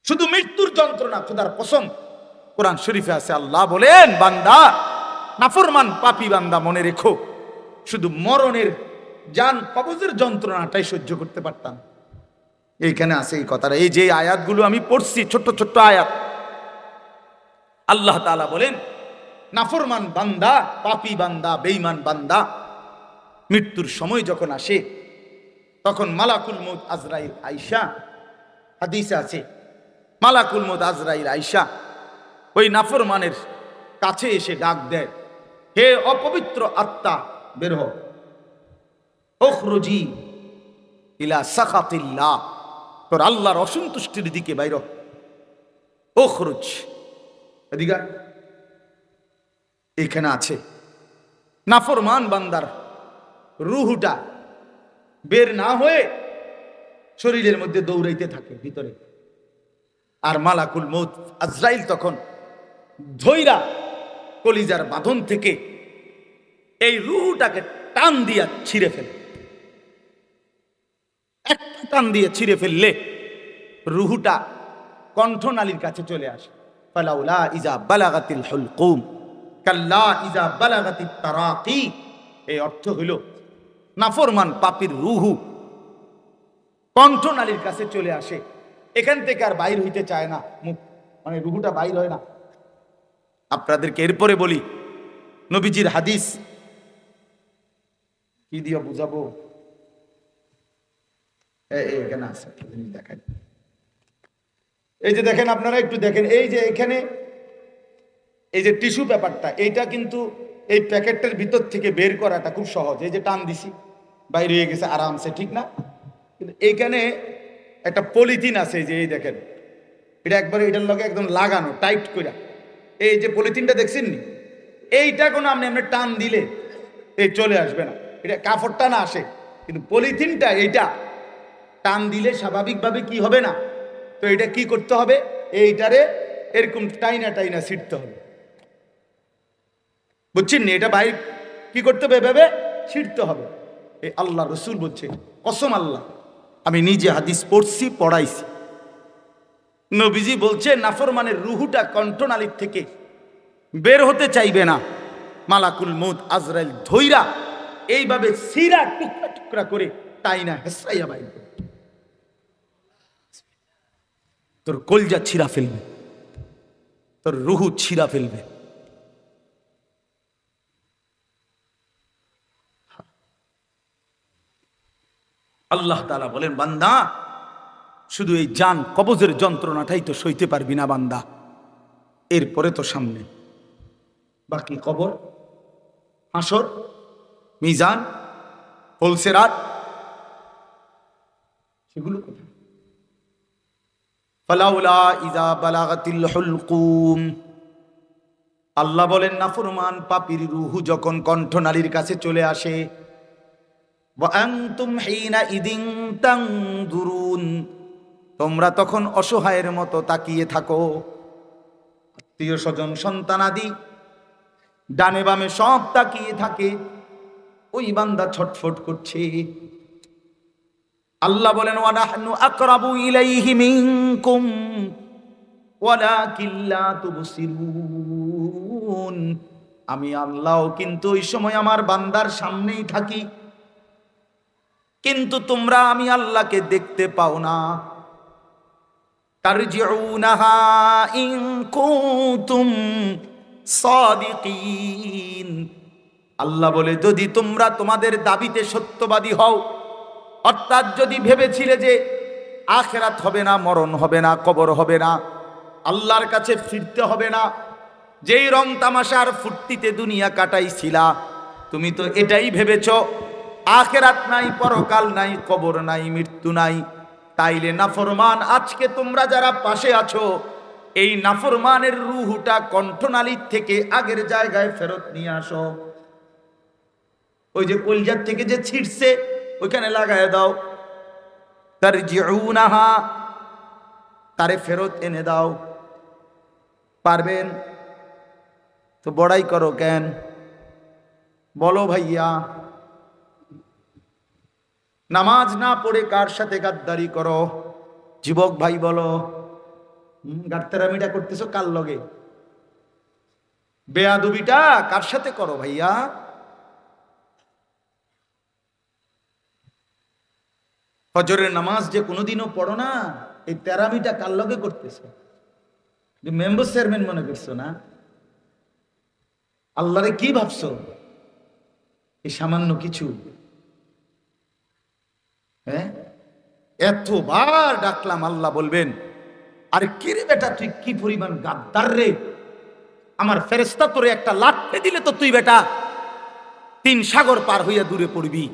শুধু মৃত্যুর যন্ত্রণা। খোদার কসম, কোরআন শরীফে আছে, আল্লাহ বলেন, বান্দা, নাফরমান পাপী বান্দা, মনে রেখো, শুধু মরণের জান কবজের যন্ত্রণাটাই সহ্য করতে পারতাম। এইখানে আছে এই কথাটা। এই যে আয়াতগুলো আমি পড়ছি, ছোট্ট ছোট্ট আয়াত, আল্লাহ তাআলা বলেন, নাফরমান বান্দা, পাপী বান্দা, বেঈমান বান্দা মৃত্যুর সময় যখন আসে, তখন মালাকুল মউত আজরাইল আয়েশা, হাদিসে আছে, মালাকুল মউত আজরাইল আয়েশা ওই নাফরমানের কাছে এসে ডাক দেয়, হে অপবিত্র আত্মা, বের হও, উখরুজি ইলা সাখাতিল্লাহ, তোর আল্লাহর অসন্তুষ্টির দিকে বাইর হ, উখরুজ, এদিকে। এখানে আছে নাফরমান বান্দার রূহটা বের না হয়ে শরীরের মধ্যে দৌড়াইতে থাকে ভিতরে, আর মালাকুল মউত আজরাইল তখন ধইরা কলিজার বাঁধন থেকে এই রূহটাকে টান দিয়া ছিঁড়ে ফেলে। একটা টান দিয়ে ছিঁড়ে ফেললে রূহটা কণ্ঠনালীর কাছে চলে আসে। ফালাউলা ইজা বালাগাতিল হুলকুম কাল্লা ইজা বালাগাতিত তারাকি। এই অর্থ হইল, নাফরমান পাপীর রূহু কণ্ঠনালীর কাছে চলে আসে, এখান থেকে আর বাইর হইতে চায় না, মুখ মানে রূহুটা বাইর হয় না। আপনাদেরকে এরপরে বলি, নবীজির হাদিস, কি দিয়ে বুঝাবো, এখানে আছে, দেখেন, এই যে দেখেন, আপনারা একটু দেখেন, এই যে এখানে এই যে টিস্যু পেপারটা, এইটা কিন্তু এই প্যাকেটটার ভিতর থেকে বের করাটা খুব সহজ। এই যে টান দিছি, বাইরে হয়ে গেছে আরামসে, ঠিক না? কিন্তু এইখানে একটা পলিথিন আছে, যে এই দেখেন, এটা একবারে এটার লগে একদম লাগানো টাইট করে। এই যে পলিথিনটা দেখছেন নি, এইটা কোনো আপনি টান দিলে এই চলে আসবে না, এটা কাপড়টা না আসে, কিন্তু পলিথিনটা এইটা টান দিলে স্বাভাবিকভাবে কি হবে না। তো এটা কি করতে হবে, এইটারে এরকম টাইনা টাইনা ছিঁড়তে হবে, বুঝছেন নি? এটা বাইর কি করতে হবে, এভাবে ছিঁড়তে হবে। এই আল্লাহ রসুল বলছে, কসম আল্লাহ, আমি নিজে হাদিস পড়ছি, পড়াইছি, নবীজি বলছে, নাফরমানের রুহুটা কণ্ঠনালীর থেকে বের হতে চাইবে না, মালাকুল মউত আজরাইল ধইরা এইভাবে সিরা টুকরা টুকরা করে টাইনা হেসরাইয়া বাইর করে তোর কলজা ছিঁড়া ফেলবে, তোর রুহু ছিঁড়া ফেলবে। আল্লাহ তাআলা বলেন, বান্দা, শুধু এই জান কবজের যন্ত্রণাটাই তো সইতে পারবি না বান্দা, এরপরে তো সামনে বাকি কবর, হাসর, মিজান, ফুলসিরাত, সেগুলো কোথায়? ফালাউলা ইজা বালাগাতিল হুলকুম, আল্লাহ বলেন, নাফরমান পাপীর রূহু যখন কণ্ঠনালীর কাছে চলে আসে, ওয়া আনতুম হিনা ইদিন তানজুরুন, তোমরা তখন অসহায়ের মতো তাকিয়ে থাকো। আত্মীয় স্বজন, সন্তানাদি ডানে বামে সব তাকিয়ে থাকে, ওই বান্দা ছটফট করছে। আল্লাহ বলেন, ওয়া নাহনু আকরাবু ইলাইহি মিনকুম ওয়ালাকিন লা তুবসিরুন, আমি আল্লাহ কিন্তু ওই সময় আমার বান্দার সামনেই থাকি, কিন্তু তোমরা আমি আল্লাহকে দেখতে পাও না। তারজিউনাহা ইন কুনতুম সাদিকিন, আল্লাহ বলে, যদি তোমরা তোমাদের দাবিতে সত্যবাদী হও, অর্থাৎ যদি ভেবেছিলে যে আখিরাত হবে না, মরণ হবে না, কবর হবে না, আল্লাহর কাছে ফিরতে হবে না, যেই রং তামাশার ফুর্তিতে দুনিয়া কাটাইছিলা, তুমি তো এটাই ভেবেছো আখিরাত নাই, পরকাল নাই, কবর নাই, মৃত্যু নাই। তাইলে নাফরমান, আজকে তোমরা যারা পাশে আছো, এই নাফরমানের রূহটা কণ্ঠনালীর থেকে আগের জায়গায় ফেরত নিয়ে আসো। ওই যে কলজার থেকে যে ছিটছে, ওইখানে লাগায় দাও। তারজিউনাহা, তারে ফেরত এনে দাও। পারবেন তো বড়াই করো কেন? বলো ভাইয়া, নামাজ না পড়ে কার সাথে গাদ্দারি করো? যুবক ভাই বলো, গাড়তেরামিটা করতেছো কার লগে? বেয়াদবিটা কার সাথে করো ভাইয়া? ফজরের নামাজ যে কোনোদিনও পড়ো না, এই তেরামিটা কার লগে করতেছো? মেম্বার চেয়ারম্যান মনে করছো না? আল্লাহরে কি ভাবছো? এই সামান্য কিছু? হ্যাঁ, এতবার ডাকলাম, আল্লাহ বলবেন আরে কি রে বেটা, তুই কি পরিমাণ গাদ্দার রে, আমার ফেরেশতা তোরে একটা লাঠি দিলে তো তুই বেটা 3 সাগর পার হইয়া দূরে পড়বি।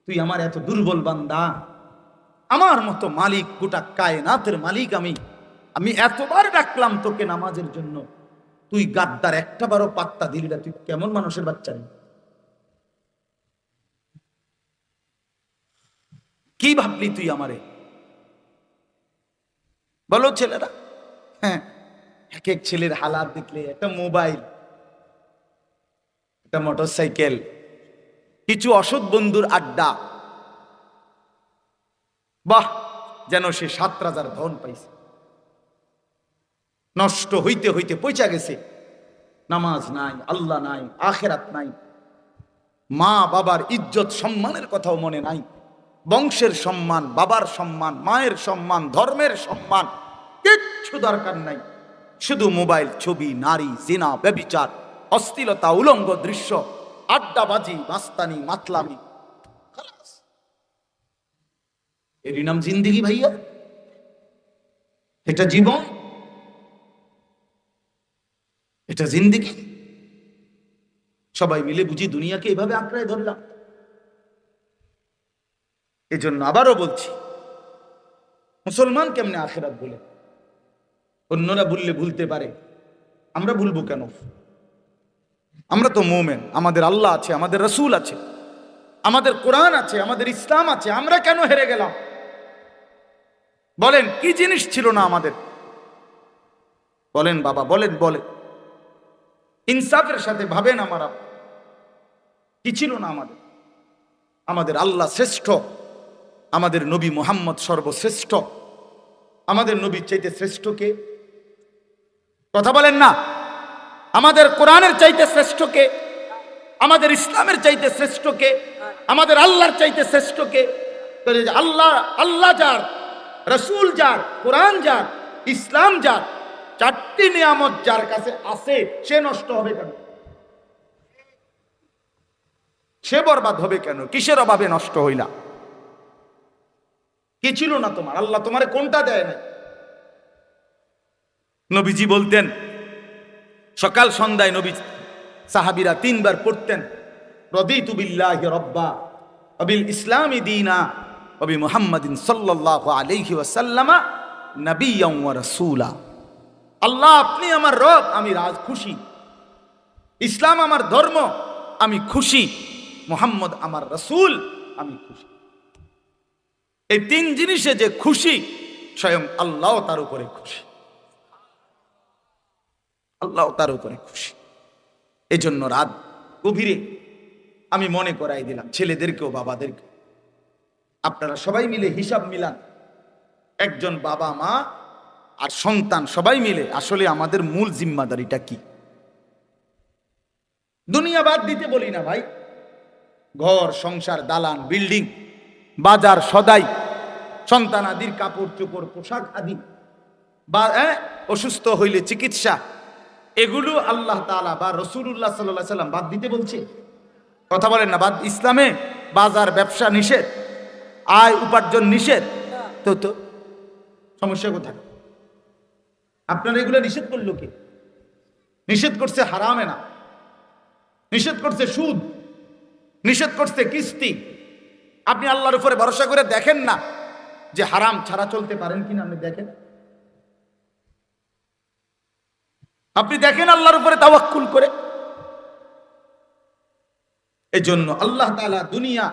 তুই আমার এত দুর্বল বান্দা, আমার মতো মালিক, গোটা কায়নাতের মালিক আমি, আমি এতবার ডাকলাম তোকে নামাজের জন্য, তুই গাদ্দার একটা বারও পাত্তা দিলি না। তুই কেমন মানুষের বাচ্চা রে? কি ভাবলি তুই আমারে? বলো ছেলেরা। হ্যাঁ, এক এক ছেলের হালাত দেখলে, একটা মোবাইল, একটা মোটরসাইকেল, কিছু অসৎ বন্ধুর আড্ডা, বাহ, যেন সে 7 রাজার ধন পাইছে। নষ্ট হইতে হইতে পৌঁছা গেছে। নামাজ নাই, আল্লাহ নাই, আখেরাত নাই, মা বাবার ইজ্জত সম্মানের কথাও মনে নাই, বংশের সম্মান, বাবার সম্মান, মায়ের সম্মান, ধর্মের সম্মান কিচ্ছু দরকার নাই। শুধু মোবাইল, ছবি, নারী, জিনা, ব্যভিচার, অশ্লীলতা, উলঙ্গ দৃশ্য, আড্ডাবাজি, মাস্তানি, মাতলামি, খালাস। এরই নাম জিন্দেগি ভাইয়া? এটা জীবন? এটা জিন্দেগি? সবাই মিলে বুঝি দুনিয়াকে এভাবে আঁকড়ায় ধরলাম। এজন্য আবারও বলছি, মুসলমান কেমনে আখিরাত বলে? অন্যরা ভুললে ভুলতে পারে, আমরা ভুলবো কেন? আমরা তো মুমিন, আমাদের আল্লাহ আছে, আমাদের রাসূল আছে, আমাদের কোরআন আছে, আমাদের ইসলাম আছে। আমরা কেন হেরে গেলাম? বলেন কি জিনিস ছিল না আমাদের? বলেন বাবা, বলেন, বলেন ইনসাফের সাথে ভাবেন। আমরা কি ছিল না আমাদের? আমাদের আল্লাহ শ্রেষ্ঠ, আমাদের নবী মুহাম্মদ সর্বশ্রেষ্ঠ। আমাদের নবীর চাইতে শ্রেষ্ঠ কে? কথা বলেন না। আমাদের কোরআনের চাইতে শ্রেষ্ঠ কে? আমাদের ইসলামের চাইতে শ্রেষ্ঠ কে? আমাদের আল্লাহর চাইতে শ্রেষ্ঠ কে? আল্লাহ, আল্লাহ যার, রাসূল যার, কোরআন যার, ইসলাম যার, 4টি নিয়ামত যার কাছে আছে, সে নষ্ট হবে কেন? সে বরবাদ হবে কেন? কিসের অভাবে নষ্ট হইলা? কি ছিল না তোমার? আল্লাহ তোমারে কোনটা দেয় না? নবীজি বলতেন, সকাল সন্ধ্যায় নবী সাহাবীরা 3 বার পড়তেন, রাদিতু বিল্লাহি রাব্বা ওয়া বিল ইসলামি দীনা ওয়া বি মুহাম্মাদিন সাল্লাল্লাহু আলাইহি ওয়াসাল্লাম নবিয়্যান ওয়া রাসূলা। আল্লাহ আপনি আমার রব, আমি খুশি। ইসলাম আমার ধর্ম, আমি খুশি। মুহাম্মদ আমার রাসূল, আমি খুশি। এই 3 জিনিসে যে খুশি, স্বয়ং আল্লাহ তার উপরে খুশি। আল্লাহ তার উপরে খুশি। এজন্য রাত গভীরে আমি মনে করাই দিলাম ছেলেদেরকেও, বাবাদেরকে, আপনারা সবাই মিলে হিসাব মিলান। একজন বাবা, মা আর সন্তান সবাই মিলে আসলে আমাদের মূল জিম্মাদারিটা কি? দুনিয়া বাদ দিতে বলি না ভাই, ঘর সংসার, দালান, বিল্ডিং, বাজার সদাই, সন্তান আদির কাপড় চোপড়, পোশাক আদি, বা অসুস্থ হইলে চিকিৎসা, এগুলো আল্লাহ তাআলা বা রাসূলুল্লাহ সাল্লাল্লাহু আলাইহি সাল্লাম বাদ দিতে বলছে? কথা বলেন না। বাদ ইসলামে বাজার ব্যবসা নিষেধ, আয় উপার্জন নিষেধ, তো সমস্যা কোথায়? আপনারা এগুলো নিষেধ করলো কে? নিষেধ করছে হারামে না, নিষেধ করছে সুদ, নিষেধ করছে কিস্তি। আপনি আল্লাহর উপরে ভরসা করে দেখেন না যে হারাম ছাড়া চলতে পারেন কিনা? আপনি দেখেন, আপনি দেখেন আল্লাহর উপরে তাওয়াক্কুল করে। এজন্য আল্লাহ তাআলা দুনিয়া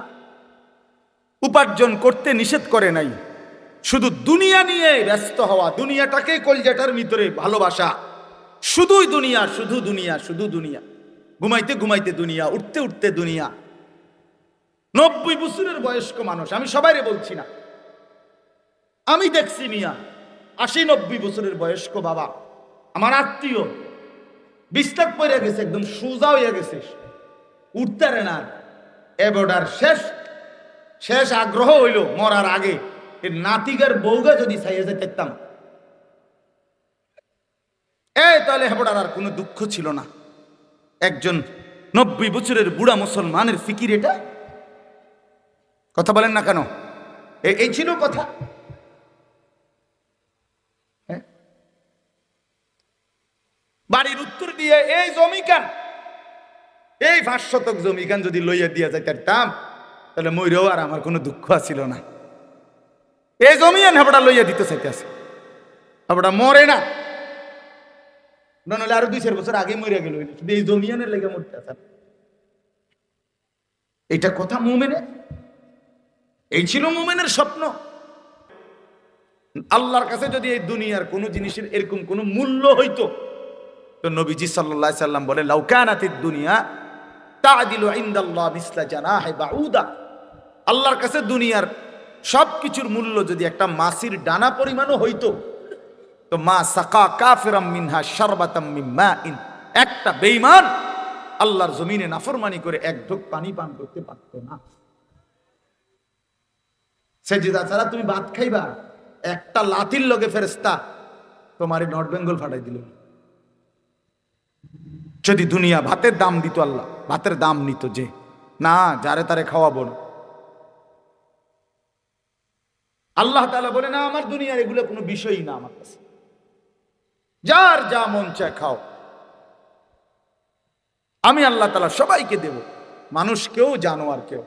উপার্জন করতে নিষেধ করে নাই, শুধু দুনিয়া নিয়ে ব্যস্ত হওয়া, দুনিয়াটাকে কলজাটার ভিতরে ভালোবাসা, শুধুই দুনিয়া, শুধু দুনিয়া, শুধু দুনিয়া, ঘুমাইতে ঘুমাইতে দুনিয়া, উঠতে উঠতে দুনিয়া। 90 বছরের বয়স্ক মানুষ, আমি সবাইরে বলছি না, আমি দেখছি মিয়া, 80-90 বছরের বয়স্ক বাবা, আমার আত্মীয়, বিস্তার পড়ে গেছে, একদম সোজা হয়ে গেছে, উঠতে পারে না। এবার শেষ শেষ আগ্রহ হইল মরার আগে এর নাতিগার বউগা যদি চাইয়ে যেতাম, তাহলে হেবড়ার আর কোনো দুঃখ ছিল না। একজন 90 বছরের বুড়া মুসলমানের ফিকির এটা। কথা বলেন না কেন? এই ছিল কথা। বাড়ির উত্তর দিয়ে এই জমি কান, এই 5 শতক জমি কান যদি লইয়া দিয়া যাইতাম, তাহলে মইরেও আর আমার কোনো দুঃখ আছিল না। এই জমি আন হেবড়া লইয়া দিতে চাইতেছে, হেবড়া মরে না, নইলে আরো 2-4 বছর আগে মরিয়া গেল, শুধু এই জমিয়ানের লেগে মরতে আছে। এইটা কথা মুমিনের, এই ছিল মুমিনের স্বপ্ন। আল্লাহর কাছে যদি এই দুনিয়ার কোন জিনিসের এরকম কোন মূল্য হইতো, তো নবীজি সাল্লাল্লাহু আলাইহি সাল্লাম বলে, লাউ কানাতিদ দুনিয়া তা'দিলু ইনদাল্লাহ মিসলা জানাহি বাউদা। আল্লাহর কাছে দুনিয়ার সবকিছুর মূল্য যদি একটা মাছির ডানা পরিমাণও হইতো, তো মা সাকা কাফিরাম মিনহা শারবাতাম মিন মাইন, একটা বেঈমান আল্লাহর জমিনে নাফরমানি করে এক ঢোক পানি পান করতে পারত না। সেজদা ছাড়া তুমি ভাত খাইবা, একটা লাথির লগে ফেরেশতা তোমার নর্থ বেঙ্গল ফাটাই দিল। যদি দুনিয়া ভাতের দাম দিত, আল্লাহ ভাতের দাম নিত, যে না যারে তারে খাওয়াবো না। আল্লাহ তাআলা বলে, না আমার দুনিয়ার এগুলো কোনো বিষয়ই না আমার কাছে, যার যা মন চায় খাও, আমি আল্লাহ তাআলা সবাইকে দেব, মানুষকেও জানোয়ারকেও,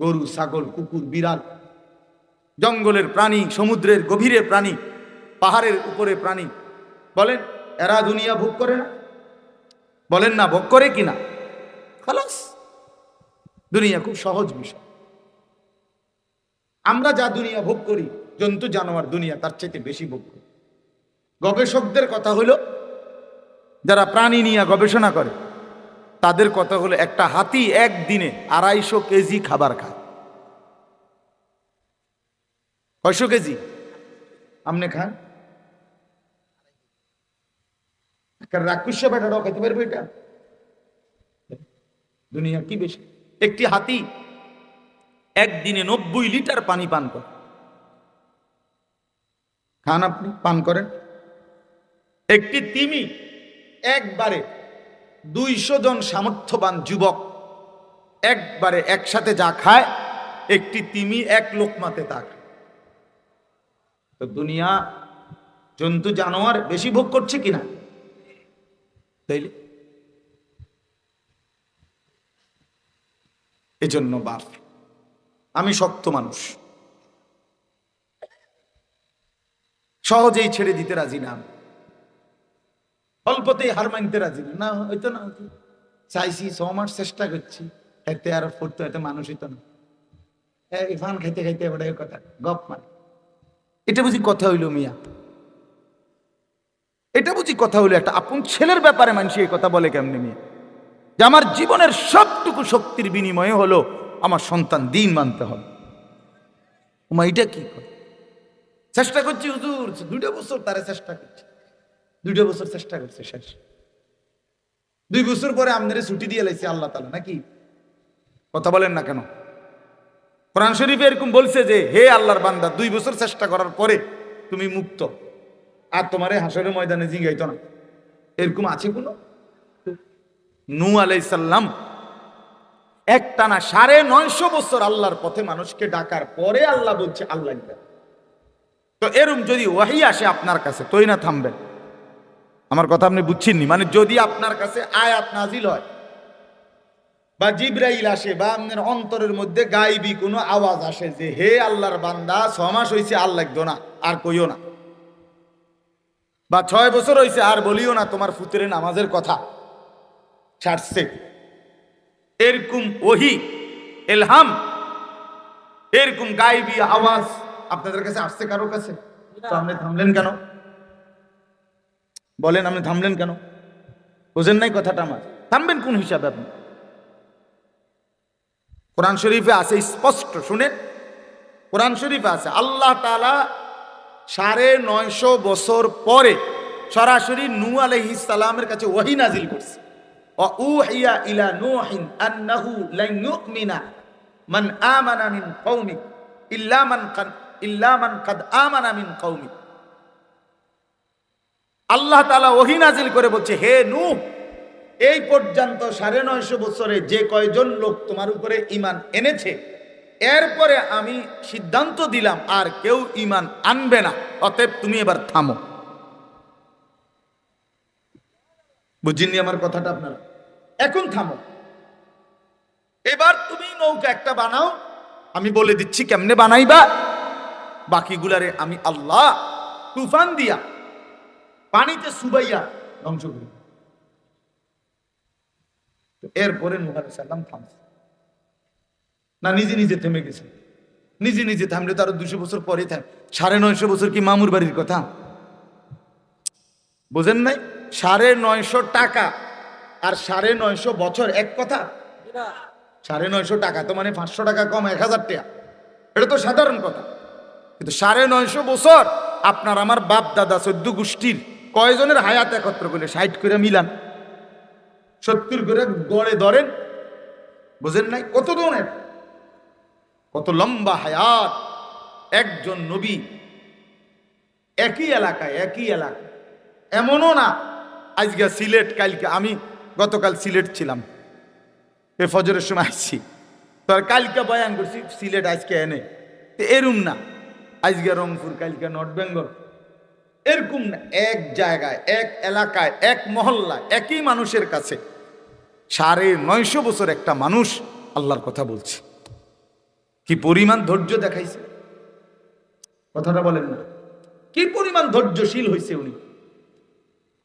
গরু ছাগল কুকুর বিড়াল, জঙ্গলের প্রাণী, সমুদ্রের গভীরে প্রাণী, পাহাড়ের উপরে প্রাণী। বলেন এরা দুনিয়া ভোগ করে না? বলেন না ভোগ করে কিনা? খালাস, দুনিয়া খুব সহজ বিষয়। আমরা যা দুনিয়া ভোগ করি, জন্তু জানোয়ার দুনিয়া তার চাইতে বেশি ভোগ করি। গবেষকদের কথা হলো, যারা প্রাণী নিয়ে গবেষণা করে তাদের কথা হলো, একটা হাতি একদিনে 250 কেজি খাবার খায়। কয়শো কেজি আপনি খান? রাক্ষসা বেটাটাও খেতে পারবে এটা? দুনিয়া কি বেশি? একটি হাতি একদিনে 90 লিটার পানি পান করে। খান আপনি? পান করেন? একটি তিমি একবারে 200 জন সামর্থ্যবান যুবক একবারে একসাথে যা খায়, একটি তিমি এক লোকমাতে তা খায়। তো দুনিয়া জন্তু জানোয়ার বেশি ভোগ করছে কিনা? তাইলে এজন্য বাপ, আমি শক্ত মানুষ, সহজেই ছেড়ে দিতে রাজি না, অল্পতেই হার মানতে রাজি না। হইতো না, চাইছি 6 মাস চেষ্টা করছি, এতে আর পড়তো, এতে মানুষ হইতো না। ফান খাইতে খাইতে এবার কথা গপ মানে, এটা বুঝি কথা হইল মিয়া? এটা বুঝি কথা হইলো? একটা আপন ছেলের ব্যাপারে মানুষ এই কথা বলে কেমনে মিয়া? যে আমার জীবনের সবটুকু শক্তির বিনিময়ে হলো আমার সন্তান দিন মানতে হবে। এটা কি করে? চেষ্টা করছি হুজুর, 2 বছর তারা চেষ্টা করছে, 2 বছর চেষ্টা করছে, শেষ। 2 বছর পরে আমাদের ছুটি দিয়ে লাইছে আল্লাহ তাআলা, নাকি? কথা বলেন না কেন? কোরআন শরীফে এরকম বলছে যে, হে আল্লাহর বান্দা, 2 বছর চেষ্টা করার পরে তুমি মুক্ত, আর তোমারে হাসরের ময়দানে জিগাইতো না। এরকম আছে কোনো? নূহ আলাইহিস সালাম একটানা 950 বছর আল্লাহর পথে মানুষকে ডাকার পরে আল্লাহ বলছে আল্লাহ। তো এরকম যদি ওয়াহি আসে আপনার কাছে, তোই না থামবেন? আমার কথা আপনি বুঝছেননি? মানে যদি আপনার কাছে আয়াত নাজিল হয়, বা জিবরাইল আসে, বা আপনার অন্তরের মধ্যে গায়বী কোনো আওয়াজ আসে যে, হে আল্লাহর বান্দা, 6 মাস হয়েছে আর লাগতো না, আর কইও না, বা 6 বছর হয়েছে আর বলিও না, তোমার ফুতরে নামাজের কথা ছাড়ছে, এরকম ওহি ইলহাম, এরকম গায়বী আওয়াজ আপনাদের কাছে আসছে কারোর কাছে? তো আপনি থামলেন কেন? বলেন, আপনি থামলেন কেন? বুঝেন নাই কথাটা আমার? থামবেন কোন হিসাবে আপনি? কোরআন শরীফে আছে স্পষ্ট, শুনেন, কোরআন শরীফে আছে আল্লাহ তাআলা 950 বছর পরে সরাসরি নূহ আলাইহিস সালামের কাছে ওহী নাজিল করছে। ওয়া উহিয়া ইলা নূহিন আন্নাহু লান ইউমিনা মান আমানা মিন কওমিক ইল্লা মান কাদ আমানা মিন কওমিক। আল্লাহ তাআলা ওহী নাজিল করে বলছে, হে নূহ, এই পর্যন্ত 950 বছরে যে কয়জন লোক তোমার উপরে ঈমান এনেছে, এরপরে আমি সিদ্ধান্ত দিলাম আর কেউ ঈমান আনবে না, অতএব তুমি এবার থামো। বুঝিনি আমার কথাটা আপনারা? এখন থামো, এবার তুমি নৌকা একটা বানাও, আমি বলে দিচ্ছি কেমনে বানাইবা, বাকিগুলারে আমি আল্লাহ তুফান দিয়া পানিতে সুবাইয়া ধ্বংস করি। এরপরে নূহ আলাইহিস সালাম থামছে না, নিজে নিজে থেমে গেছে। নিজে নিজে থামলে তো আরো 200 বছর পরে থাম। 950 বছর কি মামুর বাড়ির কথা? বোঝেন নাই? 950 টাকা আর 950 বছর এক কথা? 950 টাকা তো মানে 500 টাকা কম 1000 টাকা, এটা তো সাধারণ কথা। কিন্তু 950 বছর আপনার আমার বাপ দাদা 14 গোষ্ঠীর কয়জনের হায়াত একত্র করে 60 করে মিলান, 70 করে গড়ে ধরেন, বুঝেন নাই? কত ধরনের, কত লম্বা হায়াত একজন নবী একই এলাকায়। এমনও না আজকে সিলেট, কালকে আমি গতকাল সিলেট ছিলাম, ফজরের সময় আসছি, তো কালকে বয়ান করছি সিলেট, আজকে এনে এরম না, আজকে রংপুর, কালকে নর্থ বেঙ্গল, এরকম না। এক জায়গায়, এক এলাকায়, এক মহল্লায়, একই মানুষের কাছে 950 বছর একটা মানুষ আল্লাহর কথা বলছে। কি পরিমাণ ধৈর্য দেখাইছে, কথাটা বলেন না? কি পরিমাণ ধৈর্যশীল হয়েছে উনি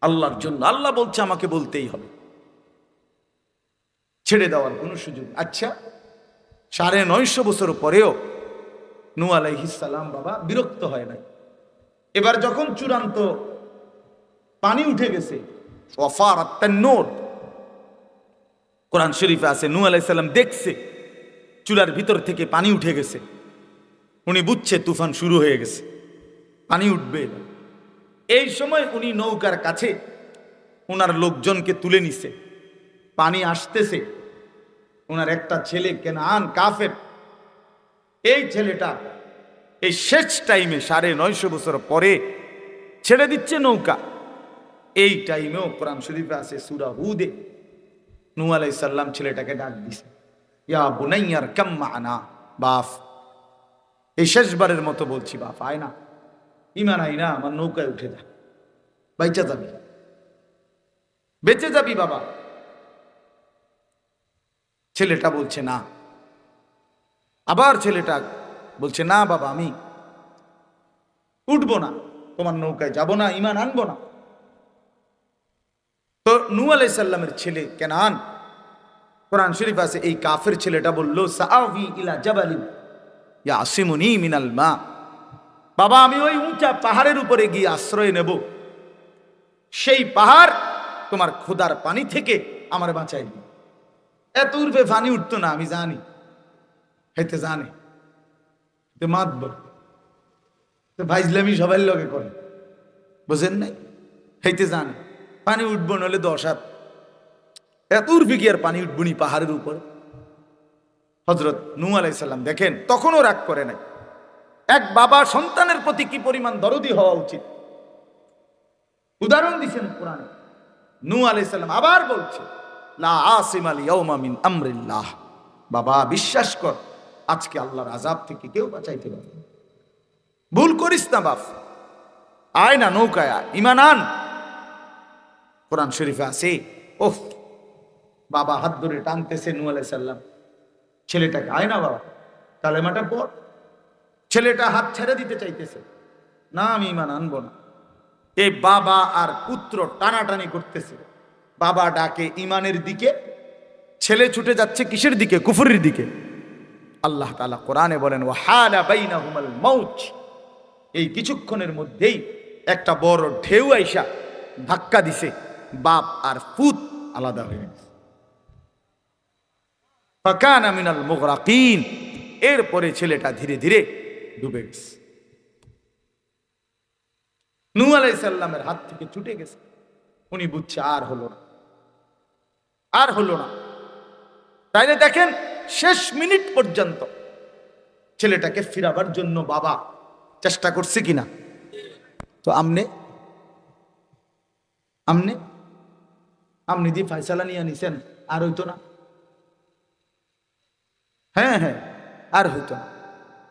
আল্লাহর জন্য। আল্লাহ বলছে আমাকে বলতেই হবে, ছেড়ে দেওয়ার কোনো সুযোগ। আচ্ছা, 950 বছর পরেও নূহ আলাইহিস সালাম বাবা বিরক্ত হয় নাই। এবার যখন চূড়ান্ত পানি উঠে গেছে, ওয়াফারাত তান্নুর, কোরআন শরীফে আছে নূহ আলাইহিস সালাম দেখছে চুলার ভিতর থেকে পানি উঠে গেছে। উনি বুঝছে তুফান শুরু হয়ে গেছে, পানি উঠবে। এই সময় উনি নৌকার কাছে ওনার লোকজনকে তুলে নিছে, পানি আসতেছে। ওনার একটা ছেলে কেনান কাফের, এই ছেলেটা এই শেষ টাইমে 950 বছর পরে ছেড়ে দিচ্ছে নৌকা। এই টাইমেও কোরআন শরীফে আছে সূরা হুদে নূহ আলাইহিস সালাম ছেলেটাকে ডাক দিছে, ইয়া বুনাইয়ার কাম মা'না, বাপ এই শেষবারের মতো বলছি, বাপ আয় না, ঈমান আয় না, আমার নৌকায় উঠে যা, বাইচা যাবি, বেঁচে যাবি বাবা। ছেলেটা বলছে না। আবার ছেলেটা বলছে, না বাবা, আমি উঠবো না, তোমার নৌকায় যাব না, ঈমান আনবো না। তো নূহ আলাইহিস সালামের ছেলে কেনান, কোরআন শরীফ আছে এই কাফের ছেলেটা বলল, সাআবি ইলা জাবালিন ইয়াসিমুনি মিনাল মা, বাবা আমি ওই উঁচা পাহাড়ের উপরে গিয়ে আশ্রয় নেব, সেই পাহাড় তোমার ক্ষুধার পানি থেকে আমার বাঁচাই। এত উর্ফে পানি উঠতো না, আমি জানি, হেতে জানে মাতব তো ভাইজলামি সবাই লগে করে, বুঝেন নাই? হেতে জানে পানি উঠবো, নলে 10 হাত, এত উর্ফে কি আর পানি উঠবনি পাহাড়ের উপর? হযরত নূহ আলাইহিস সালাম দেখেন তখনও রাগ করে নাই। এক বাবা সন্তানের প্রতি কি পরিমাণ দরদি হওয়া উচিত, উদাহরণ দিচ্ছেন কোরআনে। নূহ আলাইহিস সালাম আবার বলছে, লা আসিমাল ইয়াউমা মিন আমরিল্লাহ, বাবা বিশ্বাস কর আজকে আল্লাহর আযাব থেকে কেউ বাঁচাইতে পারবে না, ভুল করিস না বাপ, আয় না নৌকায় আয়, ঈমান আন। কোরআন শরীফে আছে, ওহ বাবা হাত ধরে টানতেছে নূহ আলাইহিস সালাম ছেলেটাকে, আয় না বাবা কালেমাটা পড়। ছেলেটা হাত ছেড়ে দিতে চাইতেছে, না আমি ঈমান আনবো না। এই বাবা আর পুত্র টানাটানি করতেছে, বাবা ডাকে ঈমানের দিকে, ছেলে ছুটে যাচ্ছে কিসের দিকে? কুফরের দিকে। আল্লাহ তাআলা কোরআনে বলেন, ওয়াহালা বাইনাহুমাল মাউত, এই কিছুক্ষণের মধ্যেই একটা বড় ঢেউ আইসা ধাক্কা দিছে, বাপ আর পুত আলাদা হয়ে গেছে। ফাকানা মিনাল মুগরাকিন, এরপরে ছেলেটা ধীরে ধীরে ডুবে গেছে। নূহ আলাইহিস সালামের হাত থেকে ছুটে গেছে। উনি বুঝছে আর হলো না, আর হলো না। তাইলে দেখেন শেষ মিনিট পর্যন্ত ছেলেটাকে ফিরাবার জন্য বাবা চেষ্টা করছে কিনা। তো আমনে আমনে আপনি দিয়ে ফয়সালা নিয়ে নিছেন, আর হইতো না। হ্যাঁ হ্যাঁ, আর হইতো না।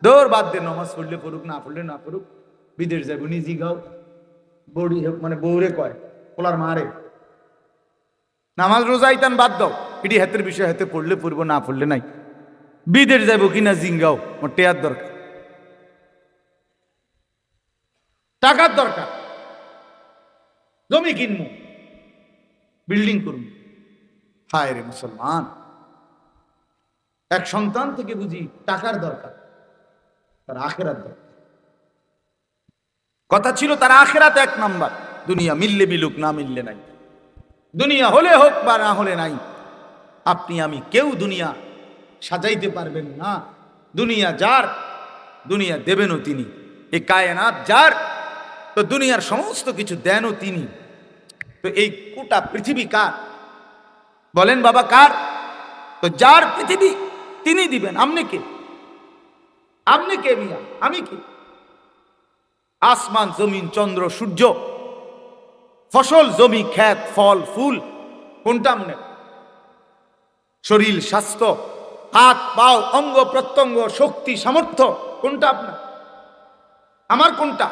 দৌড় বাদ দিয়ে নমাজ পড়লে পড়ুক, না পড়লে না পড়ুক, বিদেশ যাবো নিজে গাও বড়ি, মানে বৌরে কয় পোলার মারে নামাজ রোজা ইতান বাদ দাও, এটি হাতের বিষয়, হাতে পড়লে পড়বো, না পড়লে নাই। বিদেশ যাবো কিনা জিঙ্গাও, মোর টেয়ার দরকার, টাকার দরকার, জমি কিনবো, বিল্ডিং করবো। হায় রে মুসলমান, এক সন্তান থেকে বুঝি টাকার দরকার, তার আখেরাত দরকার। কথা ছিল তার আখেরাত এক নাম্বার, দুনিয়া মিললে মিলুক, না মিললে নাই। দুনিয়া হলে হোক বা না হলে নাই। আপনি আমি কেউ দুনিয়া সাজাইতে পারবেন না। দুনিয়া যার, দুনিয়া দেবেনও তিনি। এ কায়নাত যার, তো দুনিয়ার সমস্ত কিছু দেনও তিনি। তো এই গোটা পৃথিবী কার বলেন বাবা, কার? তো যার পৃথিবী তিনি দিবেন। আপনি কে? আপনি কে মিয়া? আমি কি? আসমান জমিন চন্দ্র সূর্য, ফসল জমি ক্ষেত ফল ফুল, কোনটা আপনি? শরীর স্বাস্থ্য, হাত পাও অঙ্গ প্রত্যঙ্গ শক্তি সামর্থ্য, কোনটা আপনার? আমার কোনটা?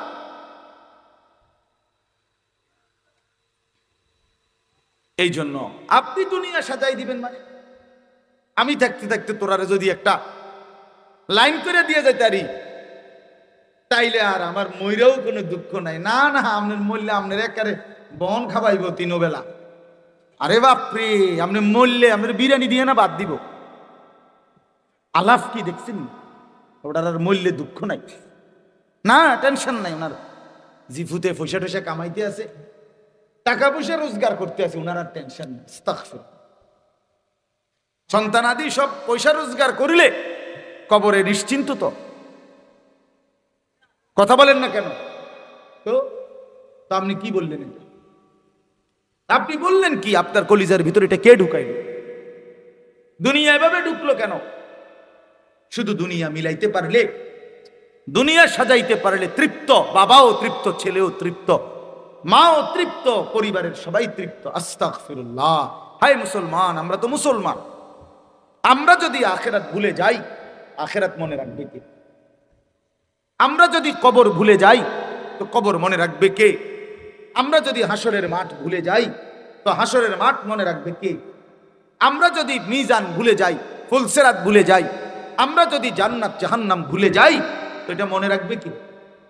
এই জন্য আপনি দুনিয়া সাজাই দিবেন মানে, আমি থাকতে থাকতে তোরারে যদি একটা লাইন করে দিয়ে যেতারি, তাইলে আর আমার মইরাও কোনো দুঃখ নাই। না না, আপনার মরলে আপনার একারে বন খাবাইব তিনো বেলা। আরে বাপরে, আপনি মরলে আপনার বিরিয়ানি দিয়ে না বাদ দিব। আলাপ কি দেখছেন? ওটার আর মরলে দুঃখ নাই, না টেনশন নাই। ওনার জিফুতে পয়সা টয়সা কামাইতে আছে, টাকা পয়সা রোজগার করতে আছে, ওনার আর টেনশন নেই। আস্তাগফির। সন্তানাদি সব পয়সা রোজগার করিলে কবরে নিশ্চিন্ত। তো কথা বলেন না কেন? তো আপনি কি বললেন? এটা আপনি বললেন কি? আপনার কলিজার ভিতরে এটা কে ঢুকাইল? দুনিয়া এভাবে ঢুকলো কেন? শুধু দুনিয়া মিলাইতে পারলে, দুনিয়া সাজাইতে পারলে তৃপ্ত, বাবাও তৃপ্ত, ছেলেও তৃপ্ত, মাও তৃপ্ত, পরিবারের সবাই তৃপ্ত। আস্তাগফিরুল্লাহ। হায় মুসলমান, আমরা তো মুসলমান। আমরা যদি আখেরাত ভুলে যাই, আখেরাত মনে রাখবে কে? আমরা যদি কবর ভুলে যাই, তো কবর মনে রাখবে কে? আমরা যদি হাসরের মাঠ ভুলে যাই, তো হাসরের মাঠ মনে রাখবে কে? আমরা যদি মিজান ভুলে যাই, ফুলসেরাত ভুলে যাই, আমরা যদি জান্নাত জাহান্নাম ভুলে যাই, তো এটা মনে রাখবে কি?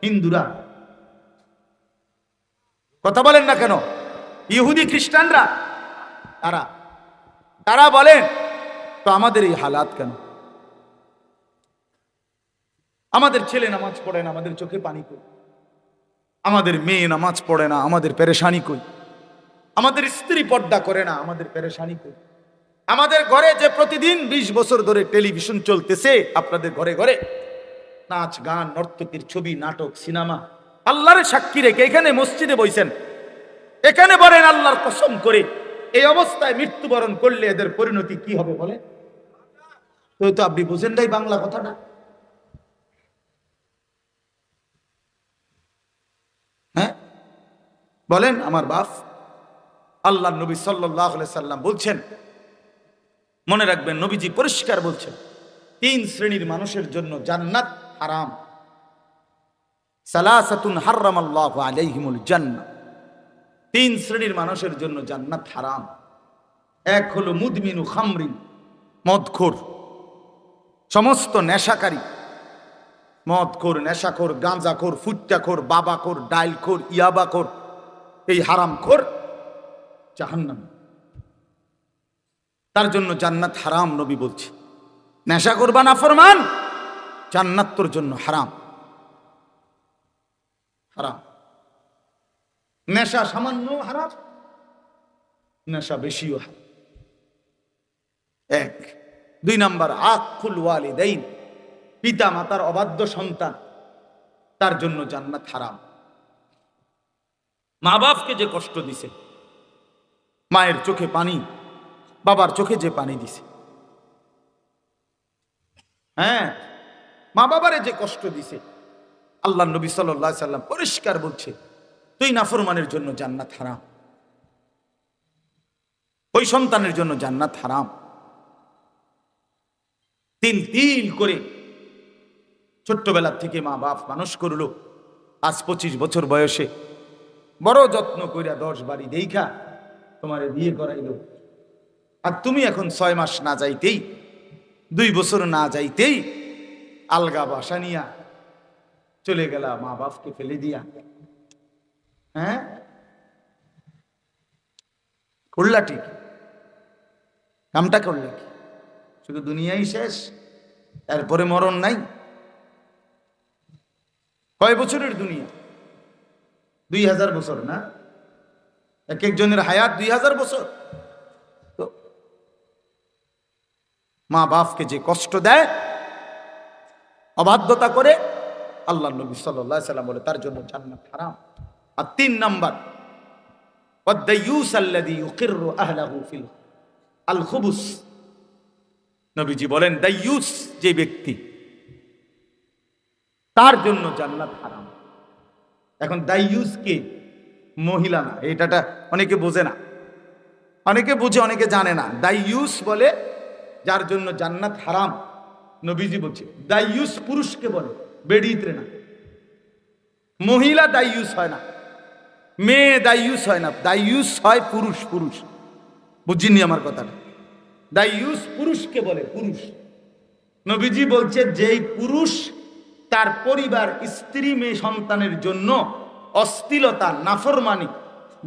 হিন্দুরা। কথা বলেন না কেন? ইহুদি খ্রিস্টানরা, তারা বলেন তো আমাদের এই হালাত কেন? আমাদের ছেলে নামাজ পড়ে না, আমাদের চোখে পানি কই? আমাদের মেয়ে নামাজ পড়ে না, আমাদের পেরেশানি কই? আমাদের স্ত্রী পর্দা করে না, আমাদের পেরেশানি কই? আমাদের ঘরে যে প্রতিদিন 20 বছর ধরে টেলিভিশন চলতেছে, আপনাদের ঘরে ঘরে নাচ গান নর্তকীর ছবি নাটক সিনেমা, আল্লাহর সাক্ষী রেখে এখানে মসজিদে বইছেন, এখানে বলেন আল্লাহর কসম করে, এই অবস্থায় মৃত্যুবরণ করলে এদের পরিণতি কি হবে বলে? তো আপনি বুঝেন নাই বাংলা কথাটা? হ্যাঁ বলেন আমার বাপ। আল্লাহ নবী সাল্লাল্লাহু আলাইহি সাল্লাম বলছেন, মনে রাখবেন, নবীজি পরিষ্কার বলছেন, 3 শ্রেণীর মানুষের জন্য জান্নাত হারাম। সালাসাতুন হারামাল্লাহু আলাইহিমুল জান্নাহ। 3 শ্রেণীর মানুষের জন্য জান্নাত হারাম। এক হলো মুদমিনু খামরিন, মদখোর, সমস্ত নেশাকারী, মদখোর, নেশাখোর, গাঁজাখোর, ফুট্টাখোর, বাবাখোর, ডাইলখোর, ইয়াবাখোর, এই হারামখোর জাহান্নামী, তার জন্য জান্নাত হারাম। নবী বলছে, নেশা করবা নাফরমান, জান্নাত তোর জন্য হারাম। হারাম। নেশা সামান্য হারাম, নেশা বেশিও হারাম। 1 2 নাম্বার, আকুল ওয়ালিদাইন, পিতা মাতার অবাধ্য সন্তান, তার জন্য জান্নাত হারাম। মা বাপকে যে কষ্ট দিছে, মায়ের চোখে পানি, বাবার চোখে যে পানি দিছে, হ্যাঁ, মা বাবারে যে কষ্ট দিছে, আল্লাহ নবী সাল্লাল্লাহু আলাইহি সাল্লাম পরিষ্কার বলছে, তুই নাফরমানের জন্য জান্নাত হারাম, ওই সন্তানের জন্য জান্নাত হারাম। তিল তিল করে ছোট্টবেলা থেকে মা বাপ মানুষ করলো, আজ 25 বছর বয়সে বড় যত্ন কইরা 10 বাড়ি দেইখা তোমারে বিয়ে করাইলো, আর তুমি এখন 6 মাস না যাইতেই, 2 বছর না যাইতেই আলগা বাসা নিয়া চলে গেলা মা বাপকে ফেলে দিয়া। হ্যাঁ, করলা ঠিক, কামটা করলা কি? শুধু দুনিয়াই শেষ, তারপরে মরণ নাই? কয় বছরের দুনিয়া? 2000 বছর না? এক একজনের হায়াত 2000 বছর। তো মা বাপকে যে কষ্ট দেয়, অবাধ্যতা করে, আল্লাহ নবী সাল্লাল্লাহু আলাইহি সাল্লাম বলে তার জন্য জান্নাত হারাম। আর 3 নাম্বার, ওয়াদ-দায়ুস আল্লাযী ইউকিররু আহলাহু ফিল আল-খুবুস। নবীজি বলেন দায়ুস যে ব্যক্তি, তার জন্য জান্নাত হারাম। এখন দায়ুস কে? মহিলা না, এটাটা অনেকে বোঝে না, অনেকে বুঝে অনেকে জানে না। দায়ুস বলে যার জন্য জান্নাত হারাম। নবীজি বলছে দায়ুস পুরুষকে বলে, বেড়িতে না। মহিলা দায়ুস হয় না, মেয়ে দায়ুস হয় না, দায়ুস হয় পুরুষ। পুরুষ বুঝিনি আমার কথাটা? দায়ুস পুরুষকে বলে, পুরুষ। নবীজি বলছে যেই পুরুষ তার পরিবার, স্ত্রী, মেয়ে, সন্তানের জন্য অশ্লীলতা, নাফরমানি,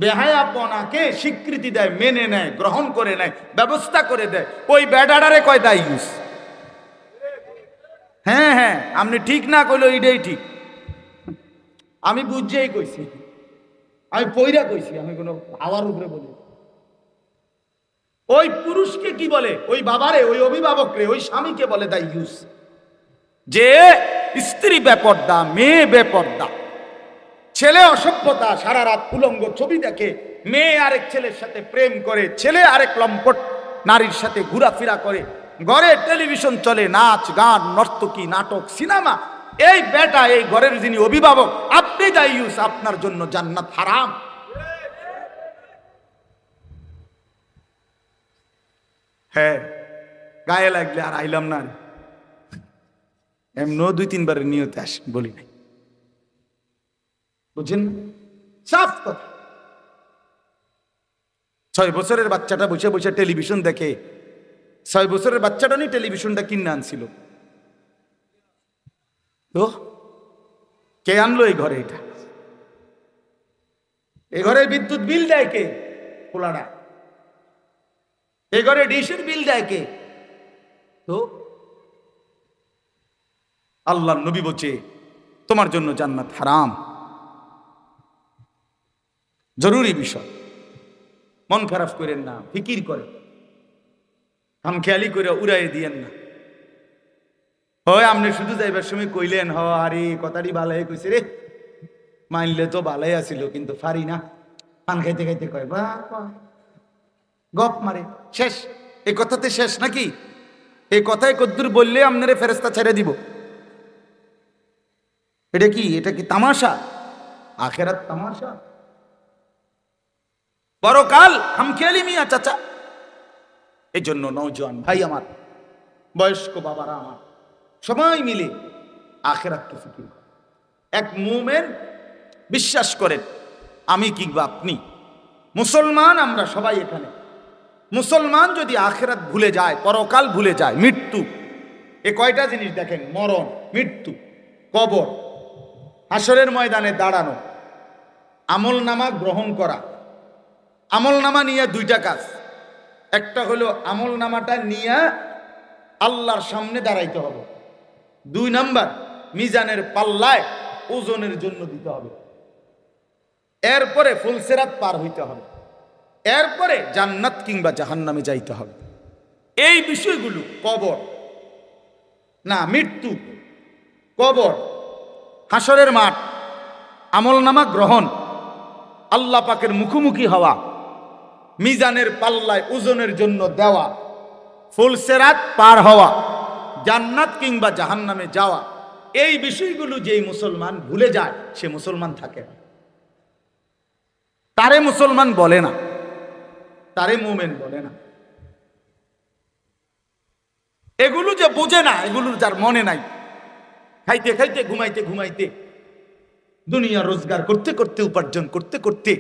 বেহায়াপনাকে স্বীকৃতি দেয়, মেনে নেয়, গ্রহণ করে নেয়, ব্যবস্থা করে দেয়, ওই বেডাডারে কয় দায়ুস। হ্যাঁ হ্যাঁ, আপনি ঠিক না কইলো এটাই ঠিক, আমি বুঝেই কইছি, আমি পইরা কইছি, আমি কোনো হাওয়ার উপরে বলি। ওই পুরুষকে কি বলে? ওই বাবারে, ওই অভিভাবকরে, ওই স্বামীকে বলে দায়ুস। যে স্ত্রী বেপর্দা, মেয়ে বেপর্দা, ছেলে অসভ্যতা, সারা রাত উলঙ্গ ছবি দেখে, মেয়ে আরেক ছেলের সাথে প্রেম করে, ছেলে আরেক লম্পট নারীর সাথে ঘোরাফেরা করে, ঘরে টেলিভিশন চলে, নাচ গান, নর্তকী, নাটক, সিনেমা, এই বেটা, এই ঘরের যিনি অভিভাবক, আপনি দায়ুস, আপনার জন্য জান্নাত হারাম। হ্যাঁ, গায়ে লাগলে আর আইলাম না, এমনও 2-3 বারের নিয়তে আস বলি নাই, বুঝছেন? সাফ কথা। 6 বছরের বাচ্চাটা বসে বসে টেলিভিশন দেখে। 6 বছরের বাচ্চাটা নি টেলিভিশনটা কিনে আনছিল, তো কে আনলো এই ঘরে? এটা এই ঘরের বিদ্যুৎ বিল দেয় কে? পোলারা। এই ঘরে ডিশের বিল দেয় কে? তো আল্লাহ নবী বলছে তোমার জন্য জান্নাত হারাম। জরুরি বিষয়, মন খারাপ করেন না, ফিকির করে, খামখেয়ালি করে উড়াই দিয়েন না। হয় আপনি শুধু যাইবার সময় কইলেন, হ আরে কথাটি ভালাই কইছে রে, মানলে তো ভালাই আছিল, কিন্তু পারি না, পান খাইতে খাইতে কয় বা গপ মারে, শেষ। এই কথাতে শেষ নাকি? এই কথায় কদ্দুর বললে আপনারে ফেরেশতা ছেড়ে দিব? এটা কি? এটা কি তামাশা? আখেরাত তামাশা? পরকাল খামখেয়ালি মিয়া চাচা। এই জন্য নওজোয়ান ভাই আমার, বয়স্ক বাবারা আমার, সবাই মিলে আখেরাতকে ফিকির করেন। এক মুমিন বিশ্বাস করেন, আমি কিংবা আপনি মুসলমান, আমরা সবাই এখানে মুসলমান, যদি আখেরাত ভুলে যায়, পরকাল ভুলে যায়, মৃত্যু, এ কয়টা জিনিস দেখেন, মরণ, মৃত্যু, কবর, হাসরের ময়দানে দাঁড়ানো, আমল নামা গ্রহণ করা। আমল নামা নিয়ে 2টা কাজ। একটা হলো আমল নামাটা নিয়ে আল্লাহর সামনে দাঁড়াইতে হবে। 2 নাম্বার, মিজানের পাল্লায় ওজনের জন্য দিতে হবে। এরপরে ফুলসিরাত পার হইতে হবে। এরপরে জান্নাত কিংবা জাহান্নামে যাইতে হবে। এই বিষয়গুলো, কবর না, মৃত্যু, কবর, হাসরের মাঠ, আমলনামা গ্রহণ, আল্লাহ পাকের মুখোমুখি হওয়া, মিজানের পাল্লায় ওজনের জন্য দেওয়া, ফুলসেরাত পার হওয়া, জান্নাত কিংবা জাহান্নামে যাওয়া, এই বিষয়গুলো যেই মুসলমান ভুলে যায় সে মুসলমান থাকে না, তারে মুসলমান বলে না, তারে মুমিন বলে না। এগুলো যে বোঝে না, এগুলো যার মনে নাই, খাইতে খাইতে ঘুমাইতে ঘুমাইতে দুনিয়া রোজগার করতে করতে উপার্জন করতে করতে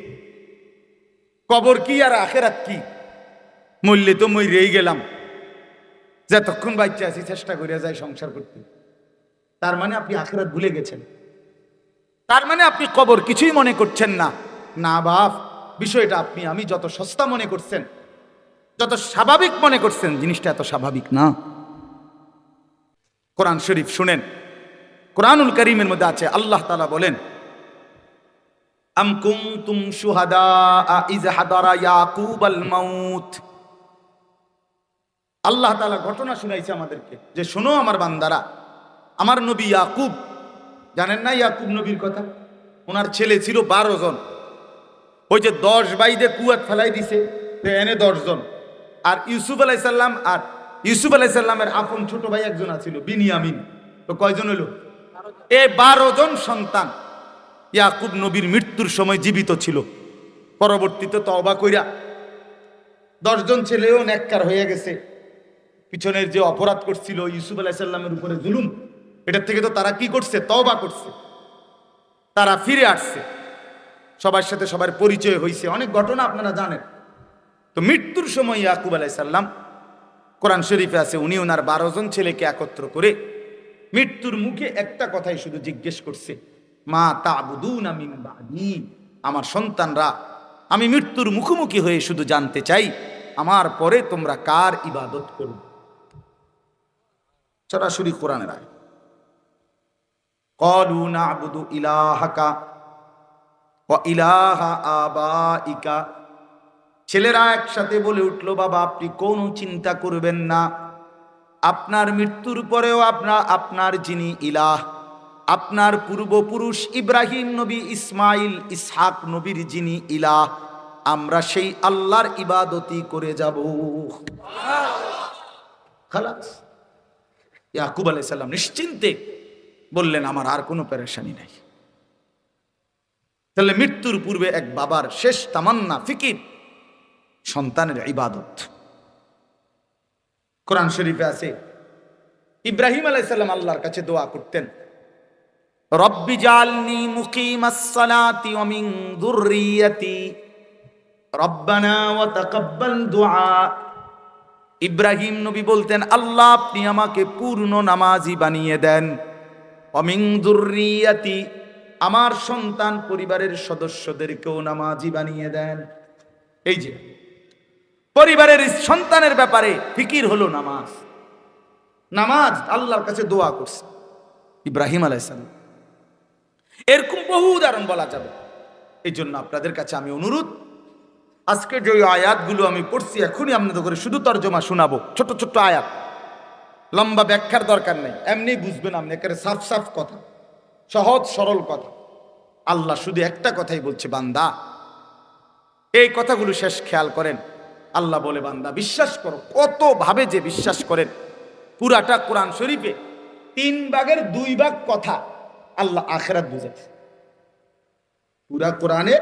কবর কি আর আখেরাত কি, মরলে তো মরেই গেলাম, যতক্ষণ বাচ্চা আছি চেষ্টা করিয়া যায় সংসার করতে, তার মানে আপনি আখেরাত ভুলে গেছেন, তার মানে আপনি কবর কিছুই মনে করছেন না। না বাপ, বিষয়টা আপনি আমি যত সস্তা মনে করছেন, যত স্বাভাবিক মনে করছেন, জিনিসটা এত স্বাভাবিক না। কোরআন শরীফ শুনেন, কোরআনুল কারীমের মধ্যে আছে আল্লাহ তাআলা বলেন, আম কুনতুম শুহাদা ইয হাদারা ইয়াকুবাল মাউত। আল্লাহ তাআলা ঘটনা শুনাইছে আমাদেরকে যে শোনো আমার বান্দারা, আমার নবী ইয়াকুব, জানেন না ইয়াকুব নবীর কথা? ওনার ছেলে ছিল 12 জন। ওই যে 10 ভাইদের কুয়াত ফেলাই দিছে, এনে 10 জন। আর ইউসুফ আলাইহিস সালাম, আর ইউসুফ আলাইহিস সালামের আপন ছোট ভাই একজন ছিল বিনিয়ামিন। তো কয়জন হলো? এই 12 জন সন্তান ইয়াকুব নবীর মৃত্যুর সময় জীবিত ছিল। পরবর্তীতে তওবা কইরা 10 জন ছেলেও নেককার হয়ে গেছে। পিছনের যে অপরাধ করছিল ইউসুফ আলাইহিস সালামের উপরে জুলুম, এটার থেকে তো তারা কি করছে? তওবা করছে, তারা ফিরে আসছে, সবার সাথে সবার পরিচয় হয়েছে, অনেক ঘটনা আপনারা জানেন। তো মৃত্যুর সময় ইয়াকুব আলাইহিস সালাম, কোরআন শরীফে আছে, উনি ওনার 12 জন ছেলেকে একত্র করে মৃত্যুর মুখে একটা কথাই শুধু জিজ্ঞেস করছে, মা তা'বুদুনা মিন বা'দি। আমার সন্তানরা, আমি মৃত্যুর মুখোমুখি হয়ে শুধু জানতে চাই, আমার পরে তোমরা কার ইবাদত করবে? সরাসরি কোরআনের আয়াত। ক্বালু না'বুদু ইলাহাকা ওয়া ইলাহা আবাইকা। ছেলেরা একসাথে বলে উঠল, বাবা আপনি কোনো চিন্তা করবেন না, আপনার মৃত্যুর পরেও আপনার যিনি ইলাহ, আপনার পূর্বপুরুষ ইব্রাহিম নবী, ইসমাইল, ইসহাক নবীর যিনি ইলাহ, আমরা সেই আল্লাহর ইবাদতই করে যাব। খালাস। ইয়াকুব আলাইহিস সালাম নিশ্চিন্তে বললেন, আমার আর কোনো পেরেশানি নাই। তাহলে মৃত্যুর পূর্বে এক বাবার শেষ তামান্না, ফিকির, সন্তানের ইবাদত। কোরআন শরীফে আছে, ইব্রাহিম আলাইহিস সালাম আল্লাহর কাছে দোয়া করতেন, রব্বি জালনি মুকিমাস সালাতি ওয়া মিন যুররিয়াতি রব্বানা ওয়া তাকাব্বাল দুআ। ইব্রাহিম নবী বলতেন, আল্লাহ আপনি আমাকে পূর্ণ নামাজি বানিয়ে দেন, ওয়া মিন যুররিয়াতি, আমার সন্তান পরিবারের সদস্যদেরকেও নামাজি বানিয়ে দেন। এই যে পরিবারের সন্তানের ব্যাপারে ফিকির হলো নামাজ। নামাজ আল্লাহর কাছে দোয়া করছে ইব্রাহিম আলাইহিস সালাম। এরকম বহু উদাহরণ বলা যাবে। এই জন্য আপনাদের কাছে আমি অনুরোধ, আজকে যে আয়াতগুলো আমি পড়ছি এখনই আপনাদের করে শুধু তর্জমা শোনাবো, ছোট ছোট আয়াত, লম্বা ব্যাখ্যার দরকার নেই, এমনি বুঝবেন আপনি, একেবারে সাফ সাফ কথা, সহজ সরল কথা। আল্লাহ শুধু একটা কথাই বলছে, বান্দা এই কথাগুলো শেষ খেয়াল করেন। আল্লাহ বলে, বান্দা বিশ্বাস করো। কত ভাবে যে বিশ্বাস করেন। পুরাটা কোরআন শরীফে 3 ভাগের 2 ভাগ কথা আল্লাহ আখিরাত বুঝাইছে। পুরা কোরআনে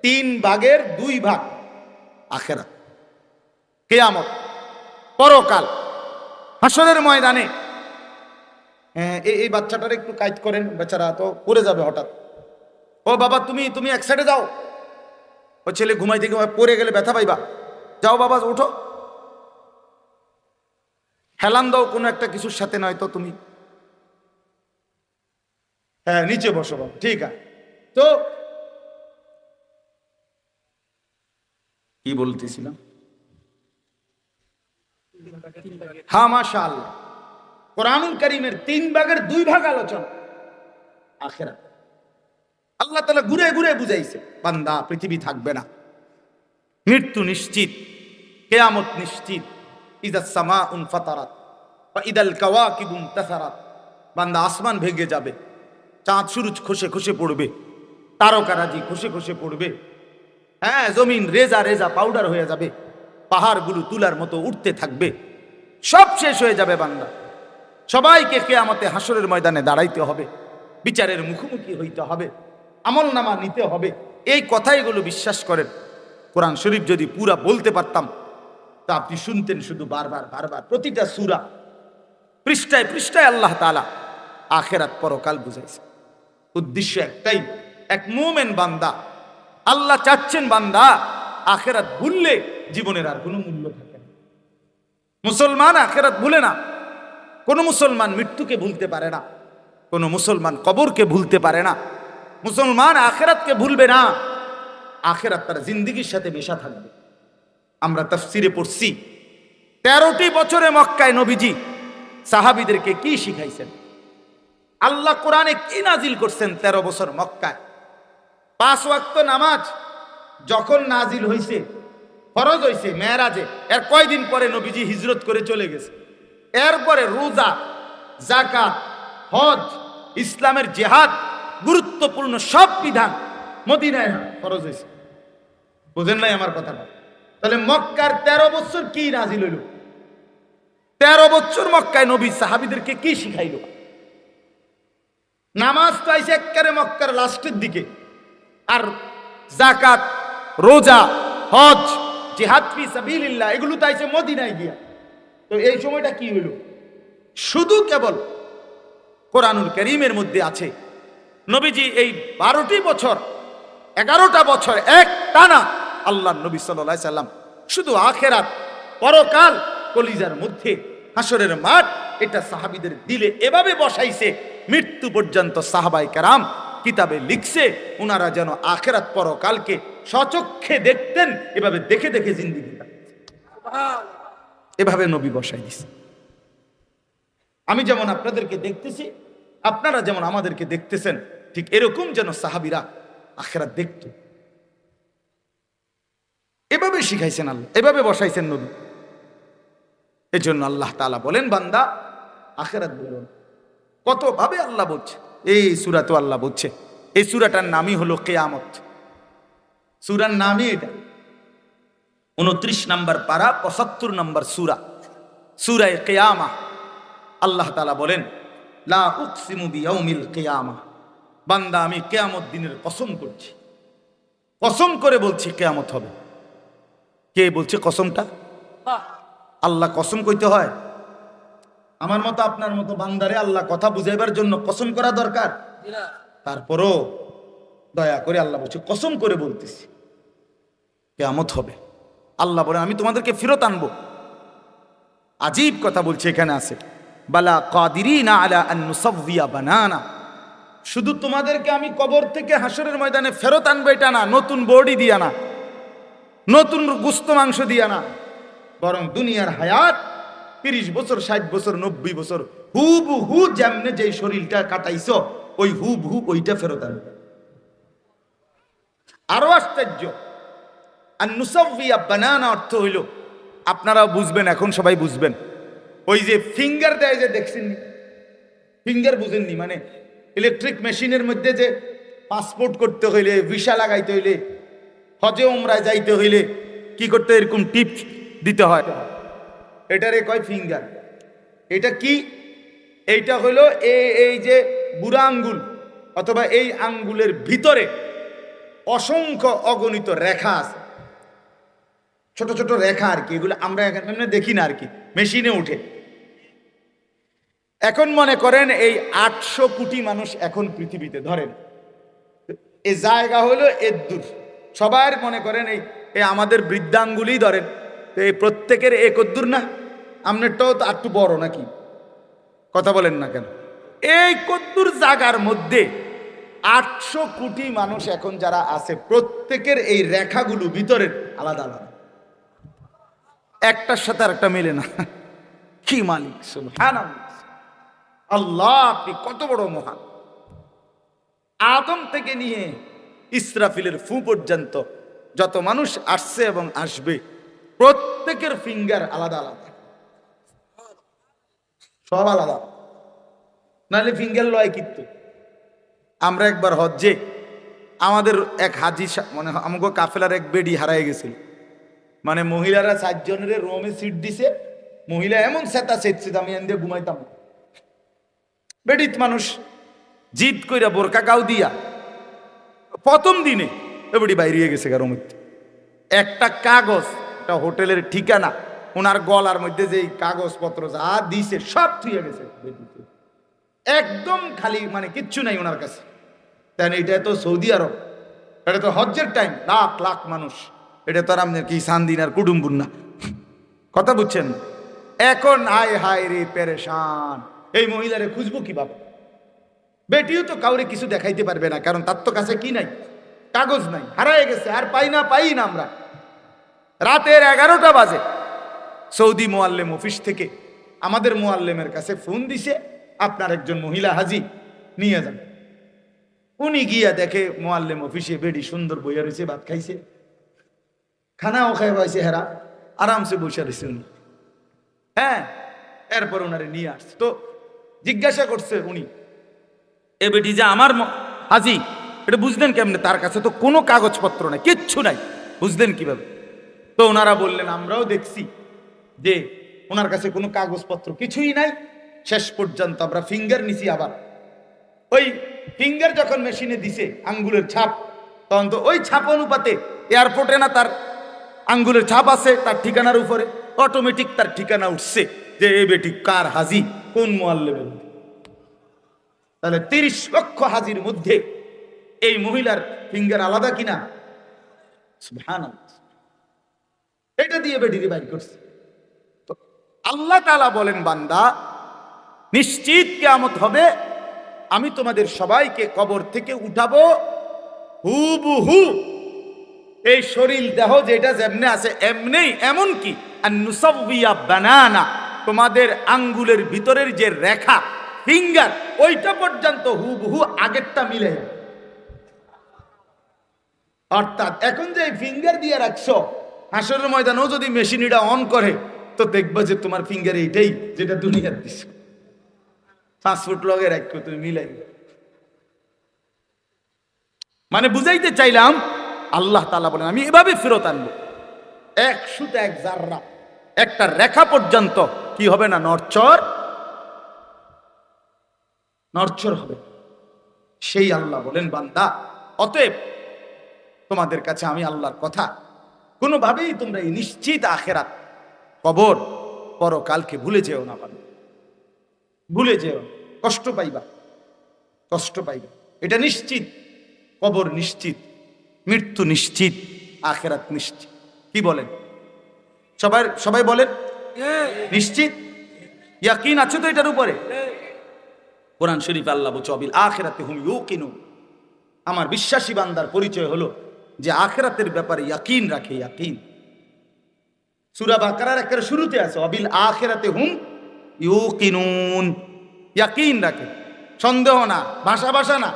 3 ভাগের 2 ভাগ আখিরাত, কিয়ামত, পরকাল, হাসরের ময়দানে। এই বাচ্চাটার একটু কাজ করেন, বেচারা তো পড়ে যাবে হঠাৎ। ও বাবা তুমি এক সাইডে যাও, ও ছেলে ঘুমাইতে ঘুমাই পড়ে গেলে ব্যথা পাইবা, যাও বাবা উঠো, হেলান দাও কোনো একটা কিছুর সাথে, নয় তো তুমি হ্যাঁ নিচে বসো বাবা, ঠিক আছে। তো কি বলতেছিলাম? হ্যাঁ মাশাআল্লাহ, কোরআনুল কারীমের 3 ভাগের 2 ভাগ আলোচনা আখিরাত। আল্লাহ তাআলা ঘুরে ঘুরে বুঝাইছে, বান্দা পৃথিবী থাকবে না, মৃত্যু নিশ্চিত, কিয়ামত নিশ্চিত, ইযাস সামাউন ফাতারাত ওয়া ইদাল কাওয়াকিবু ইনতাসারাত। বান্দা আসমান ভেঙে যাবে, চাঁদ সূরজ খসে খসে পড়বে, তারকারাজি খসে খসে পড়বে, হ্যাঁ, জমিন রেজা রেজা পাউডার হয়ে যাবে, পাহাড়গুলো তুলার মতো উঠতে থাকবে, সব শেষ হয়ে যাবে বান্দা। সবাইকে কিয়ামতে হাসরের ময়দানে দাঁড়াইতে হবে, বিচারের মুখোমুখি হইতে হবে, আমল নামা নিতে হবে। এই কথাইগুলো বিশ্বাস করেন। কোরআন শরীফ যদি পুরা বলতে পারতাম তা আপনি শুনতেন শুধু বারবার বারবার, প্রতিটা সূরা পৃষ্ঠায় পৃষ্ঠায় আল্লাহ তাআলা আখিরাত পরকাল বুঝাইছে। উদ্দেশ্য একটাই, এক মুমিন বান্দা, আল্লাহ চাচ্ছেন বান্দা আখিরাত ভুললে জীবনের আর কোনো মূল্য থাকে না। মুসলমান আখিরাত ভুলে না, কোন মুসলমান মৃত্যুকে ভুলতে পারে না, কোন মুসলমান কবরকে ভুলতে পারে না, মুসলমান আখিরাতকে ভুলবে না। আখিরাত তার জিন্দেগির সাথে মেশা থাকবে। আমরা তাফসিরে পড়ছি 13টি বছরে মক্কায় নবীজি সাহাবীদেরকে কি শিখাইছেন, আল্লাহ কোরআনে কি নাজিল করছেন 13 বছর মক্কায়। 5 ওয়াক্ত নামাজ যখন নাজিল হইছে, ফরজ হইছে মেরাজে, এর কয়দিন পরে নবীজি হিজরত করে চলে গেছে। এরপরে রোজা, যাকাত, হজ, ইসলামের জিহাদ, গুরুত্বপূর্ণ সব বিধান মদিনায় ফরজ হয়েছে। বুঝেন নাই আমার কথাটা? তাহলে মক্কার 13 বছর কি নাজিল হইল? 13 বছর মক্কায় নবী সাহাবীদেরকে কি শিখাইল? নামাজ তো আইছে একেবারে মক্কার লাস্টের দিকে, আর যাকাত, রোজা, হজ, জিহাদ ফি সাবিলিল্লাহ এগুলো তো আইছে মদিনায় গিয়া। তো এই সময়টা কি হইল? শুধু কেবল কোরআনুল কারীমের মধ্যে আছে নবীজি এই 12টি বছর 11টা বছর এক টানা আল্লাহ নবী সাল্লাল্লাহু আলাইহি সাল্লাম শুধু আখিরাত, পরকাল কলিজার মধ্যে, হাসরের মাঠ, এটা সাহাবীদের দিলে এভাবে বসাইছে, মৃত্যু পর্যন্ত সাহাবায়ে কেরাম কিতাবে লিখছে ওনারা যেন আখিরাত পরকালকে স্বচক্ষে দেখতেন, এভাবে দেখে দেখে জিন্দেগি এভাবে নবী বসাই দিছে। আমি যেমন আপনাদেরকে দেখতেছি, আপনারা যেমন আমাদেরকে দেখতেছেন, ঠিক এরকম যেন সাহাবীরা আখিরাত দেখত। এভাবে শিখাইছেন আল্লাহ, এভাবে বসাইছেন নবী। এজন্য আল্লাহ তাআলা বলেন বান্দা আখিরাত বলুন। কত ভাবে আল্লাহ বলছে, এই সূরা তো আল্লাহ বলছে। এই সূরাটার নামই হলো কিয়ামত। সূরার নামই এটা। 29 নম্বর পারা, 75 নম্বর সূরা, সূরা কিয়ামা। আল্লাহ তাআলা বলেন লা উকসিমু বিয়াউমিল কিয়ামা, বান্দা আমি কিয়ামত দিনের কসম করছি, কসম করে বলছি কিয়ামত হবে। কে বলছে কসমটা? আল্লাহ কসম কইতে হয়? আমার মতো আপনার মতো বান্দারে আল্লাহ কথা বুঝাইবার জন্য কসম করা দরকার? তারপরও দয়া করে আল্লাহ বলছে কসম করে বলতেছি কিয়ামত হবে। আল্লাহ বলে আমি তোমাদেরকে ফেরত আনবো। আজীব কথা বলছে এখানে আছে, বালা কাদিরিনা আলা আন নুসাওয়িয়া বানানা। শুধু তোমাদেরকে আমি কবর থেকে হাসরের ময়দানে ফেরত আনবো এটা না, নতুন বডি দিয়া না, নতুন গোস্ত মাংস দিয়া না, বরং দুনিয়ার হায়াত 30 বছর, 60 বছর, 90 বছর হুবহু যেমনে যেই শরীরটা কাটাইছো ওই হুবহু ওইটা ফেরত আনবে। আরো আশ্চর্য, আর নুসাওয়িয়া বানানা অর্থ হইল, আপনারা বুঝবেন, এখন সবাই বুঝবেন, ওই যে ফিঙ্গার দেয় যে দেখছেন, ফিঙ্গার বুঝেননি? মানে ইলেকট্রিক মেশিনের মধ্যে যে পাসপোর্ট করতে হইলে, ভিসা লাগাইতে হইলে, হজে উমরায় যাইতে হইলে কি করতে, এরকম টিপ দিতে হয়, এটারে কয় ফিঙ্গার। এটা কি? এইটা হইল এই যে বুড়া আঙ্গুল অথবা এই আঙ্গুলের ভিতরে অসংখ্য অগণিত রেখা আছে, ছোট ছোট রেখা আর কি, এগুলো আমরা এখানে দেখি না আর কি, মেশিনে উঠে। এখন মনে করেন এই 800 কোটি মানুষ এখন পৃথিবীতে, ধরেন এই জায়গা হলো এদ্দুর, সবার মনে করেন এই আমাদের বৃদ্ধাঙ্গুলি ধরেন, তো এই প্রত্যেকের একদ্দুর না, আপনারটাও তো একটু বড় নাকি? কথা বলেন না কেন? এই কদ্দুর জায়গার মধ্যে 800 কোটি মানুষ এখন যারা আছে, প্রত্যেকের এই রেখাগুলো ভিতরের আলাদা আলাদা, একটার সাথে আর একটা মেলে না। কি মালিক! সুবহানাল্লাহ, আল্লাহ আপনি কত বড় মহান। আদম থেকে নিয়ে ইসরাফিলের ফু পর্যন্ত যত মানুষ আসছে এবং আসবে, প্রত্যেকের ফিঙ্গার আলাদা আলাদা, সব আলাদা, নাহলে ফিঙ্গার লয় কিন্তু। আমরা একবার হজ্জে আমাদের এক হাজি মানে আমাকে কাফেলার এক বেডি হারাই গেছিল, মানে মহিলারা 4 জনের রোমে সিট দিছে, মহিলা এমন সেতা সেটছে আমি এনে ঘুমাইতাম। বেডিত মানুষ জিদ কইরা বোরকা গাও দিয়া প্রথম দিনে এবারে বাইরে গেছে রোমে। একটা কাগজ, একটা হোটেলের ঠিকানা, ওনার গলার মধ্যে যে কাগজপত্র যা দিছে সব থুয়ে গেছে, একদম খালি, মানে কিচ্ছু নাই ওনার কাছে। তাই এটা তো সৌদি আরব, এটা তো হজ্জের টাইম, লাখ লাখ মানুষ, এটা তো আর আপনার কি সান্দিন আর কুটুম্বুর না, কথা বুঝছেন? এখন হায় হায় রে পেরেশান, এই মহিলারে খুঁজবো কিভাবে? বেটিও তো কাউরে কিছু দেখাইতে পারবে না, কারণ তার তো কাছে কি নাই, কাগজ নাই, হারায় গেছে, আর পাই না আমরা। রাতের 11টা বাজে সৌদি মোয়াল্লেম অফিস থেকে আমাদের মোয়াল্লেমের কাছে ফোন দিছে, আপনার একজন মহিলা হাজি নিয়ে যান। উনি গিয়া দেখে মোয়াল্লেম অফিসে বেডি সুন্দর বইয়া রয়েছে, ভাত খাইছে, খানাও খাই পাইছে, হেরা আরামসে বসে রয়েছে উনি। হ্যাঁ, এরপর ওনারে নিয়ে আসছে, তো জিজ্ঞাসা করছে উনি, এ বেটি যে আমার হাজি, এটা বুঝলেন কেমনে? তার কাছে তো কোনো কাগজপত্র নাই, কিচ্ছু নাই, বুঝলেন কিভাবে? তো ওনারা বললেন, আমরাও দেখছি যে ওনার কাছে কোনো কাগজপত্র কিছুই নাই। শেষ পর্যন্ত আমরা ফিঙ্গার নিছি, আবার ওই ফিঙ্গার যখন মেশিনে দিছে আঙ্গুলের ছাপ, তখন তো ওই ছাপ অনুপাতে এয়ারপোর্টে না তার আঙ্গুলের ছাপ আছে তার ঠিকানার উপরে, অটোমেটিক তার ঠিকানা উঠছে যে এই বেটি কার হাজি, কোন মোয়াল্লেমের। তাহলে 30 লক্ষ হাজির মধ্যে এই মহিলার ফিঙ্গার আলাদা কিনা? সুবহানাল্লাহ। এটা দিয়ে বেটিকে বাইর করছে। তো আল্লাহ তাআলা বলেন, বান্দা নিশ্চিত কিয়ামত হবে, আমি তোমাদের সবাইকে কবর থেকে উঠাবো হুবহু, এই শরীর দেহ যেটা যেমনে আছে এমনেই, এমনকি আন-নুসাউইয়া বানানা, তোমাদের আঙ্গুলের ভিতরের যে রেখা ফিঙ্গার, ওইটা পর্যন্ত হুবহু আগেরটা মিলে। অর্থাৎ এখন যে ফিঙ্গার দিয়ে রাখছো, হাসরের ময়দানও যদি মেশিন এটা অন করে, তো দেখবা যে তোমার ফিঙ্গার এইটাই যেটা দুনিয়ার দিছ, 5 ফুট লগে রাখো তুমি মিলাই। মানে বুঝাইতে চাইলাম, আল্লাহ তাআলা বলেন আমি এভাবে ফেরত আনবো, 1 জাররা, একটা রেখা পর্যন্ত কি হবে না, নড়চড় হবে। সেই আল্লাহ বলেন, বান্দা অতএব তোমাদের কাছে আমি আল্লাহর কথা, কোনোভাবেই তোমরা এই নিশ্চিত আখেরাত, কবর, পরকালকে ভুলে যেও না, বান্দা ভুলে যেও, কষ্ট পাইবা, এটা নিশ্চিত, কবর নিশ্চিত, মৃত্যু নিশ্চিত, আখেরাত নিশ্চিত। কি বলেন সবাই বলেন নিশ্চিত, ইয়াকিন আছে তো এটার উপরে? কোরআন শরীফে আল্লাহ বলছে, অবিল আখিরাতি হুম ইউকিনুন, আমার বিশ্বাসী বান্দার পরিচয় হলো যে আখিরাতের ব্যাপারে ইয়াকিন রাখে। ইয়াকিন সূরা বাকারার একেবারে শুরুতে আছে, অবিল আখিরাতি হুম ইউকিনুন, ইয়াকিন রাখে, সন্দেহ না, ভাষা না।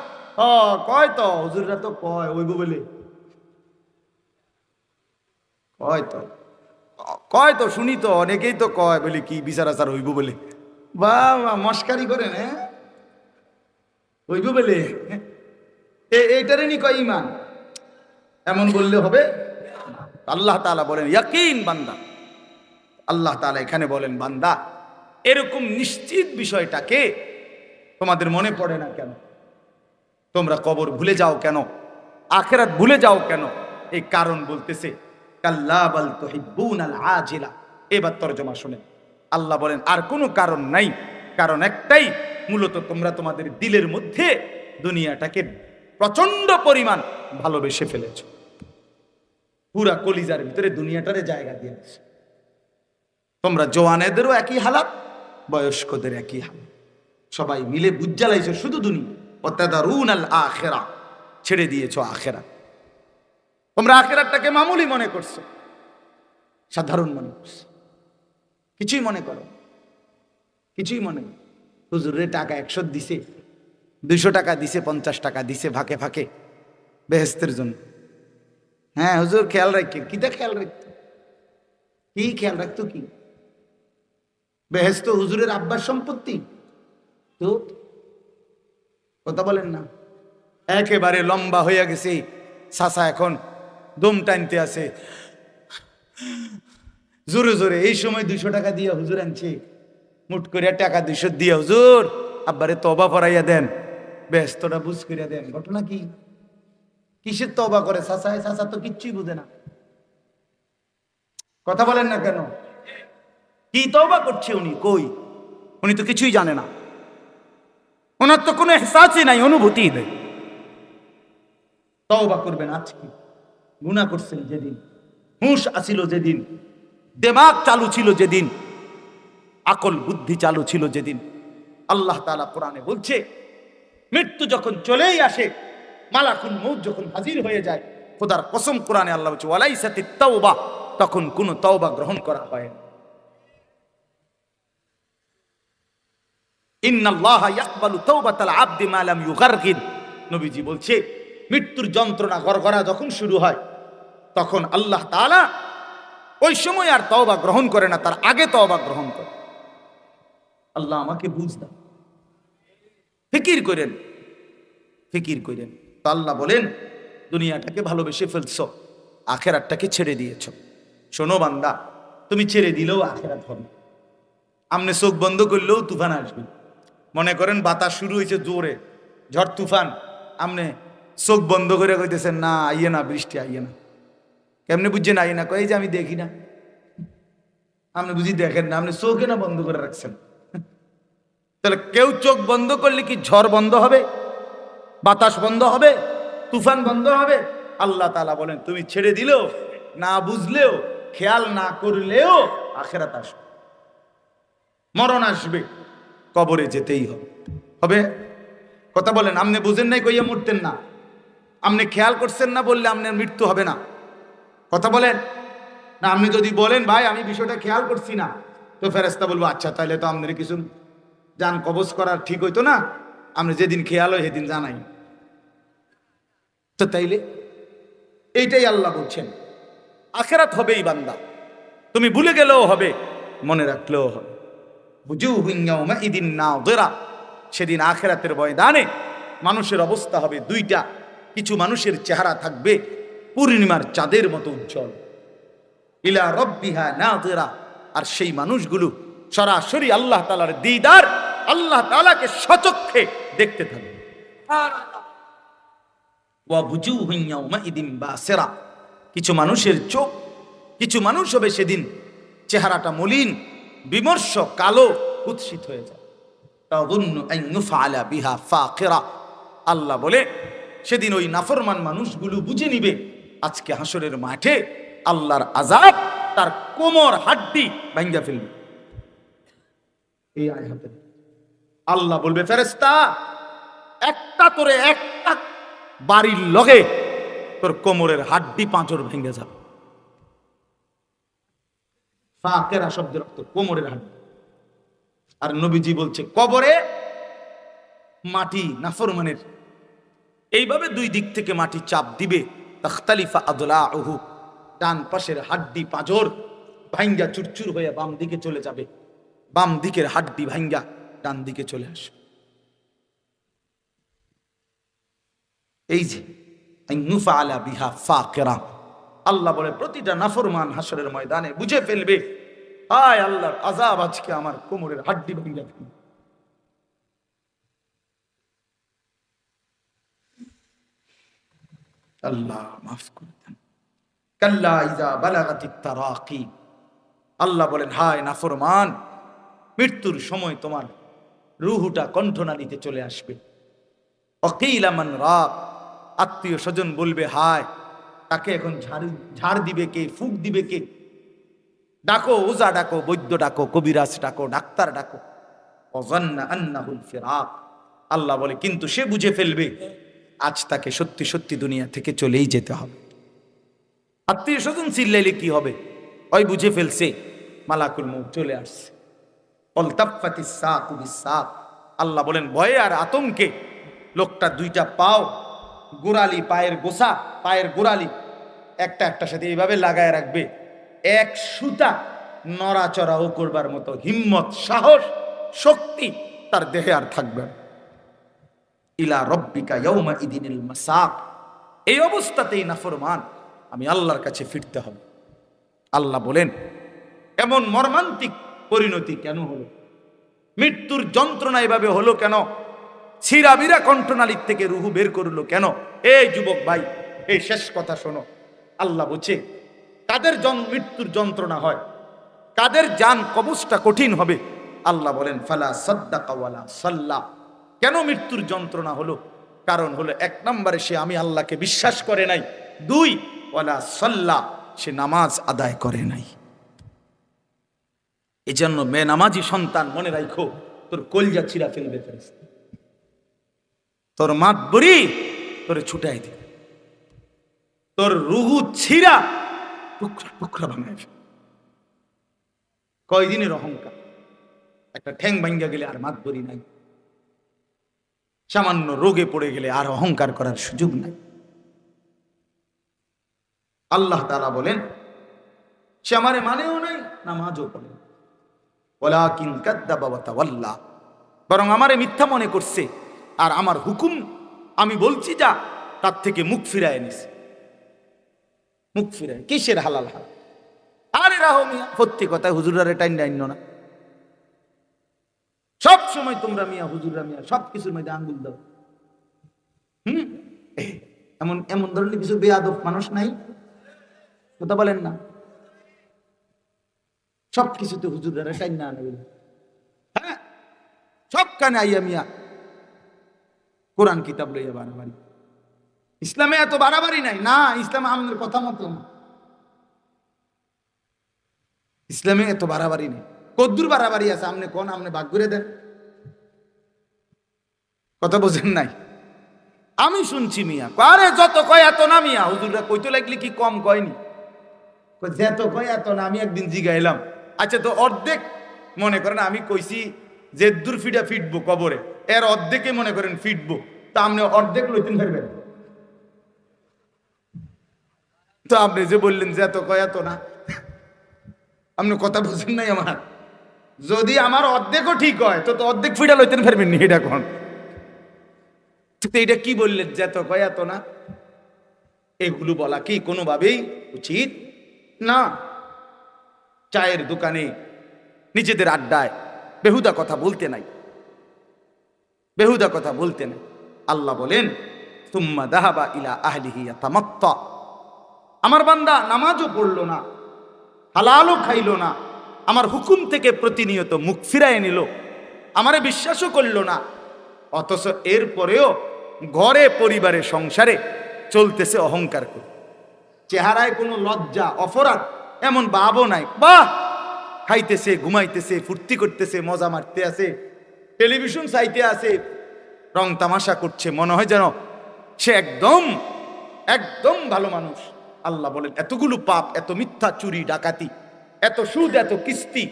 কয় তো হুজুররা তো কয় ওইব বলে, কয় তো শুনি তো, অনেকেই তো কয় বলে কি বিচার আচার হইব বলে, বা মস্কারি করেন, হ্যাঁ হইব বলে, এইটারে নি কয় ইমান, এমন বললে হবে? আল্লাহ তাআলা বলেন ইয়াকিন বান্দা, আল্লাহ তাআলা এখানে বলেন, বান্দা এরকম নিশ্চিত বিষয়টাকে তোমাদের মনে পড়ে না কেন? তোমরা কবর ভুলে যাও কেন? আখিরাত ভুলে যাও কেন? এই কারণ বলতেছে, কাল্লা বাল তুহিব্বুনাল আজিলা। এবার তরজমা শুনেন, আল্লাহ বলেন আর কোনো কারণ নাই, কারণ একটাই, মূলত তোমরা তোমাদের দিলের মধ্যে দুনিয়াটাকে প্রচন্ড পরিমাণ ভালোবেসে ফেলেছো, পুরা কলিজার ভিতরে দুনিয়াটারে জায়গা দিয়ে দিয়েছো। তোমরা জওয়ানেদেরও একই হালাত, বয়স্কদের একই হালাত, সবাই মিলে বুজ্জালাইছো শুধু দুনিয়া। ওয়াতাদারুনাল আখিরা, ছেড়ে দিয়েছো আখিরাত। তোমরা আখিরাতটাকে মামুলি মনে করছো, সাধারণ মনে করছো, কিছুই মনে করো, কিছুই মনে। হুজুরের টাকা 100 দিছে, 200 টাকা দিছে, 50 টাকা দিছে ফাঁকে ফাঁকে বেহেস্তের জন্য। হ্যাঁ হুজুর খেয়াল রাখেন, কিটা খেয়াল রাখতো, কি খেয়াল রাখতো? কি বেহেস্ত হুজুরের আব্বার সম্পত্তি? তো কথা বলেন না, একেবারে লম্বা হইয়া গেছে। চাচা এখন দম টানতে আছে জোরে জোরে। এই সময় 200 টাকা দিয়ে হুজুর আনছে, মুট করে টাকা 200 দিয়ে হুজুর আব্বারে তওবা পড়াইয়া দেন, ব্যস্তটা বুঝ করিয়া দেন। ঘটনা কি? কিসের তওবা করে চাচা? চাচা তো কিচ্ছুই বুঝে না। কথা বলেন না কেন? কি তওবা করছে উনি? কই, উনি তো কিছুই জানে না। ওনার তো কোনো এহসাসই নাই, অনুভূতি নেই। তওবা করবেন আজকে। গুনাহ করছেন যেদিন, হুঁশ আসিল যেদিন, দিমাগ চালু ছিল যেদিন, আকল বুদ্ধি চালু ছিল যেদিন। আল্লাহ তাআলা কোরআনে বলছে, মৃত্যু যখন চলেই আসে, মালাকুল মউত যখন হাজির হয়ে যায়, খোদার কসম কোরআনে আল্লাহ বলছে ওয়ালাইসাতিত তাওবা, তখন কোনো তওবা গ্রহণ করা হয় না। ইন্নাল্লাহা ইয়াকবালু তাওবাতাল আবদি মা লাম ইউগারগির। নবীজি বলছে, মৃত্যুর যন্ত্রণা গড়গড়া যখন শুরু হয়, তখন আল্লাহ তাআলা ওই সময় আর তওবা গ্রহণ করে না, তার আগে তওবা গ্রহণ করে। আল্লাহ আমাকে বুঝ দাও। ফিকির করেন, ফিকির করেন। তো আল্লাহ বলেন, দুনিয়াটাকে ভালোবেসে ফেলছো, আখেরাতটাকে ছেড়ে দিয়েছ। শোনো বান্দা, তুমি ছেড়ে দিলেও আখেরাত হবে। আমনে চোখ বন্ধ করলেও তুফান আসবে। মনে করেন বাতাস শুরু হয়েছে জোরে, ঝড় তুফান, আমনে চোখ বন্ধ করে কইতেছেন না আইয়ে না, বৃষ্টি আইয়ে না। কেমনে বুঝছেন আইয়ে না? কই যে আমি দেখি না। আপনি বুঝি দেখেন না, আপনি চোখে না বন্ধ করে রাখছেন। তাহলে কেউ চোখ বন্ধ করলে কি ঝড় বন্ধ হবে? বাতাস বন্ধ হবে? তুফান বন্ধ হবে? আল্লাহ তাআলা বলেন, তুমি ছেড়ে দিলেও, না বুঝলেও, খেয়াল না করলেও আখেরাত আসবে, মরণ আসবে, কবরে যেতেই হবে। হবে? কথা বলেন। আপনি বুঝেন নাই কইয়া মরতেন না, আপনি খেয়াল করছেন না বললে আপনার মৃত্যু হবে না। কথা বলেন না। আপনি যদি বলেন ভাই আমি বিষয়টা খেয়াল করছি না, তো ফেরেশতা বলবো আচ্ছা তাহলে তো আপনার কিছু জান কবজ করার ঠিক হইতো না, আপনি যেদিন খেয়াল হয় সেদিন জানাই। তো তাইলে এইটাই আল্লাহ বলছেন, আখেরাত হবেই বান্দা, তুমি ভুলে গেলেও হবে, মনে রাখলেও হবে। বুজুহুন ইয়াউমাইদিন নাযিরা, সেদিন আখেরাতের ময়দানে মানুষের অবস্থা হবে দুইটা। কিছু মানুষের চেহারা থাকবে পূর্ণিমার চাঁদের মতো উজ্জ্বল, ইলা রাব্বিহা নাযিরা, আর সেই মানুষগুলো সরাসরি আল্লাহ তাআলার দিদার, আল্লাহ তাআলাকে সচক্ষে দেখতে থাকবে। ওয়া বুজুহুন ইয়াউমাইদিন বাসিরা, কিছু মানুষের চোখ, কিছু মানুষ হবে সেদিন চেহারাটা মলিন, বিমর্ষ, কালো, কুৎসিত হয়ে যায়। তাযুন্নু আন ইউফআলা বিহা ফাকিরা, আল্লাহ বলে সেদিন ওই নাফরমান মানুষগুলো বুঝে নিবে আজকে হাসরের মাঠে আল্লাহর আযাব তার কোমর হাড্ডি ভাঙা ফেলবে। এই আয়াতে আল্লাহ বলবে, ফেরেশতা একটা তোরে একটা বাড়ির লগে তোর কোমরের হাড্ডি পাঁচর ভেঙে যাবে। ফাকিরা শব্দের অর্থ কোমরের হাড্ডি। আর নবীজি বলছে কবরে মাটি নাফরমানের এইভাবে দুই দিক থেকে মাটি চাপ দিবে, তাখতালিফা আদলাউহু, ডান পাশের হাড্ডি পাঁজর ভাঙ্গা চুরচুর হয়ে বাম দিকে চলে যাবে, বাম দিকের হাড্ডি ভাঙ্গা ডান দিকে চলে আসবে। এই যে আইনুফআলা বিহা ফাকিরা, আল্লাহ বলে প্রতিটা নাফরমান হাসরের ময়দানে বুঝে ফেলবে, হায় আল্লাহর আযাব আজকে আমার কোমরের হাড্ডি ভাঙ্গা ফেলবে। আল্লাহ মাফ করে দেন। কাল্লা ইযা বালাগাতিত তারাকি, আল্লাহ বলেন হায় নাফরমান, মৃত্যুর সময় তোমার রূহটা কণ্ঠনালীতে চলে আসবে। অকিলা মান রাক, আত্মীয় স্বজন বলবে হায় তাকে এখন ঝাড় দিবে কে, ফুক দিবে কে? ডাকো, ওজা ডাকো, বৈদ্য ডাকো, কবিরাজ ডাকো, ডাক্তার ডাকো। ওয়াযান্না আন্নাহুল ফিরাক, আল্লাহ বলে কিন্তু সে বুঝে ফেলবে আজ তাকে সত্যি সত্যি দুনিয়া থেকে চলেই যেতে হবে। আত্মীয় স্বজন চিল্লাইলে কি হবে? ওই বুঝে ফেলছে মালাকুল মউত চলে আসছে। অলতাফাতিস সাকু বিসাক, আল্লাহ বলেন ভয়ে আর আতঙ্কে লোকটা দুইটা পাও, গোড়ালি, পায়ের গোসা, পায়ের গোড়ালি একটা একটার সাথে এইভাবে লাগায় রাখবে। এক সুতা নড়াচড়াও করবার মতো হিম্মত, সাহস, শক্তি তার দেহে আর থাকবে না। ইলা রব্বিকা ইয়াউমা ইদিনিল মাসাক। এই অবস্থাতেই নাফরমান আমি আল্লাহর কাছে ফিরতে হবে। আল্লাহ বলেন এমন মর্মান্তিক পরিণতি কেন হলো? মৃত্যুর যন্ত্রণা এভাবে হলো কেন? ছিরাবিরা কণ্ঠনালীর থেকে রুহু বের করলো কেন? এই যুবক ভাই, এই শেষ কথা শোনো। আল্লাহ বলছে কাদের মৃত্যুর যন্ত্রণা হয়, কাদের জান কবজটা কঠিন হবে। আল্লাহ বলেন ফালা সাদ্দাকা ওয়ালা সাল্লা। কেন মৃত্যুর যন্ত্রণা হলো? কারণ হলো এক নম্বরে সে আমি আল্লাহকে বিশ্বাস করে নাই, দুই ওয়ালা সাল্লা সে নামাজ আদায় করে নাই। এজন্য বেনামাজি সন্তান মনে রাখো তোর কলজা ছিঁড়া ফেলবে ফেরেশতা, তোর মাতবরি তোরে ছুটাই দিবে, তোর রুহু ছিঁড়া টুকরা টুকরা বানায় ফেলবে। কয়দিনের অহংকার, একটা ঠ্যাং ভাঙ্গা গেলে আর মাতবরি নাই, সামান্য রোগে পড়ে গেলে আর অহংকার করার সুযোগ নাই। আল্লাহ তাআলা বলেন সে আমারে মানেও নাই, নামাজও পড়ে, ওয়ালাকিন কাদ্দাবা ওয়া তাওয়াল্লা, বরং আমারে মিথ্যা মনে করছে আর আমার হুকুম আমি বলছি যা তার থেকে মুখ ফিরায় নিছে। মুখ ফিরায় কিসের হালাল হাল? আরে রাহো মিয়া, সত্যি কথা হুজুরারে টাইন ডাইন না, সব সময় তোমরা মিয়া হুজুররা মিয়া সব কিছুর মধ্যে আঙ্গুল দাও। এমন এমন ধরনের কিছু বেয়াদব মানুষ নাই? কথা বলেন না, সব কিছুতে হুজুররা টাইন না আনবে। হ্যাঁ, সব কানে আইয়া মিয়া কোরআন কিতাব লইয়া বাড়াবাড়ি। ইসলামে এত বাড়াবাড়ি নাই না, ইসলামে আমাদের কথা মতো না, ইসলামে এত বাড়াবাড়ি নেই। কদ্দুর বাড়াবাড়ি আছে আমনে কোন, আমনে ভাগ করে দেন। কথা বোঝেন নাই? আমি শুনছি মিয়া আরে যত কয় এত না মিয়া, হুজুররা কইতে লাগলি কি কম কয়নি, যত কয় এত না। আমি একদিন জিগাইলাম আচ্ছা তো অর্ধেক মনে করেন আমি কইছি যে দূর ফিটা ফিটবো কবরে, এর অর্ধেকে মনে করেন ফিটবো, তা আপনি অর্ধেক লইতেন ফেরবেন? তো আপনি যে বললেন যে এত কয় এত না, আপনি কথা বুঝেন নাই আমার। যদি আমার অর্ধেকও ঠিক হয় তো অর্ধেক ফিটা লইতেন ফেরবেন নি? এটা কোন এটা কি বললেন যে এত কয় এত না? এগুলো বলা কি কোনোভাবেই উচিত না। চায়ের দোকানে নিজেদের আড্ডায় বেহুদা কথা বলতে নাই, বেহুদা কথা বলতে নাই। আল্লাহ বলেন সুম্মা যাহাবা ইলা আহলিহি ইয়াতামাত্তা। আমার বান্দা নামাজও পড়লো না, হালালও খাইলো না, আমার হুকুম থেকে প্রতিনিয়ত মুখ ফিরায় নিল, আমারে বিশ্বাসও করলো না, অথচ এরপরেও ঘরে পরিবারে সংসারে চলতেছে অহংকার করে। চেহারায় কোনো লজ্জা অপরাধ এমন ভাবও নাই, বাহ খাইতেছে ঘুমাইতেছে ফুর্তি করতেছে মজা মারতে আছে, টেলিভিশন চাইতে আছে, রং তামাশা করছে, মনে হয় যেন সে একদম একদম ভালো মানুষ। আল্লাহ বলেন এতগুলো পাপ, এত মিথ্যা, চুরি ডাকাতি, এত সুদ, এত কিস্তি,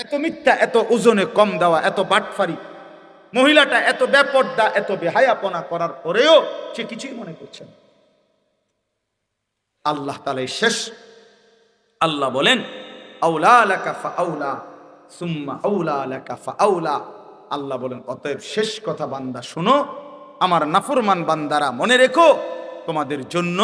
এত মিথ্যা, এত ওজনে কম দেওয়া, এত বাটফারি, মহিলাটা এত বেপর্দা, এত বেহায়াপনা করার পরেও সে কিছুই মনে করছে না। আল্লাহ তাআলা শেষ আল্লাহ বলেন আউলা লাকা ফাআউলা সুম্মা আউলা লাকা ফাআউলা। আল্লাহ বলেন অতএব শেষ কথা বান্দা শোনো, আমার নাফরমান বান্দারা মনে রেখো তোমাদের জন্য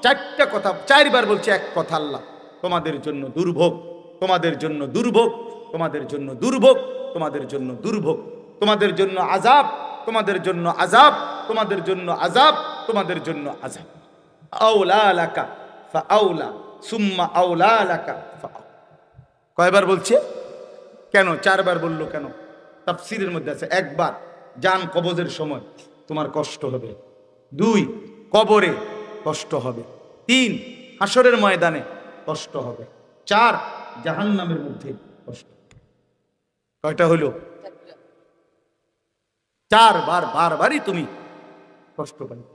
চারটা কথা, চারবার বলছে এক কথা আল্লাহ, তোমাদের জন্য দুর্ভোগ, তোমাদের জন্য দুর্ভোগ, তোমাদের জন্য দুর্ভোগ, তোমাদের জন্য দুর্ভোগ, তোমাদের জন্য আযাব, তোমাদের জন্য আযাব, তোমাদের জন্য আযাব, তোমাদের জন্য আযাব। আউলা লাকা ফাআউলা সুম্মা আউলা লাকা ফাআউলা। কয়বার বলছে? কেন চারবার বললো কেন? তাফসীরের মধ্যে আছে একবার জান কবজের সময় তোমার কষ্ট হবে, দুই কবরে কষ্ট হবে, তিন হাসরের ময়দানে কষ্ট হবে, চার জাহান্নামের মধ্যে কষ্ট। কয়টা হলো? চারবার, বারবারই তুমি কষ্ট পাইবে,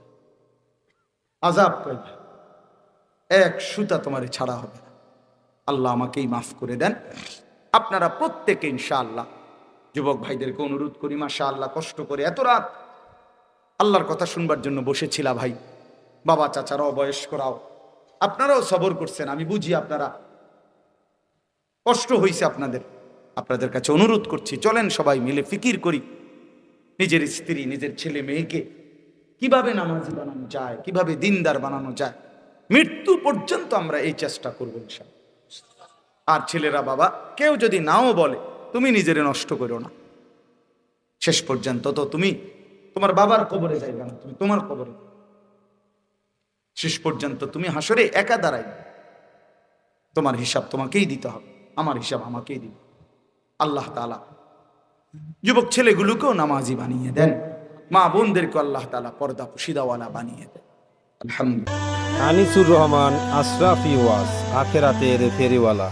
আযাব পাইবে, এক সুতা তোমারে ছাড়া হবে না। আল্লাহ আমাকেই মাফ করে দেন। আপনারা প্রত্যেকে ইনশাআল্লাহ যুবক ভাইদেরকে অনুরোধ করি, মাশাআল্লাহ কষ্ট করে এত রাত আল্লাহর কথা শুনবার জন্য বসেছিলা ভাই, বাবা চাচারাও বয়স্করাও, আপনারাও সবর করছেন, আমি বুঝি আপনারা কষ্ট হয়েছে আপনাদের। আপনাদের কাছে অনুরোধ করছি চলেন সবাই মিলে ফিকির করি, নিজের স্ত্রী, নিজের ছেলে মেয়েকে কিভাবে নামাজি বানানো যায়, কিভাবে দিনদার বানানো যায়, মৃত্যু পর্যন্ত আমরা এই চেষ্টা করবো ইনশাআল্লাহ। আর ছেলেরা, বাবা, কেউ যদি নাও বলে, তুমি নিজেরে নষ্ট করো না, শেষ পর্যন্ত তো তুমি তোমার বাবার কবরে যাইবে না, তুমি তোমার কবরে, শেষ পর্যন্ত তুমি হাসরে একা দাঁড়াইবে, তোমার হিসাব তোমাকেই দিতে হবে, আমার হিসাব আমাকেই দিবে। আল্লাহ তাআলা যুবক ছেলেগুলোকেও নামাজি বানিয়ে দেন, মা বোনদেরকে আল্লাহ তাআলা পর্দা পুশিদাওয়ালা বানিয়ে দেন। আলহামদুলিল্লাহ। আনিসুর রহমান, আশরাফি ওয়াজ, আখেরাতের ফেরিওয়ালা।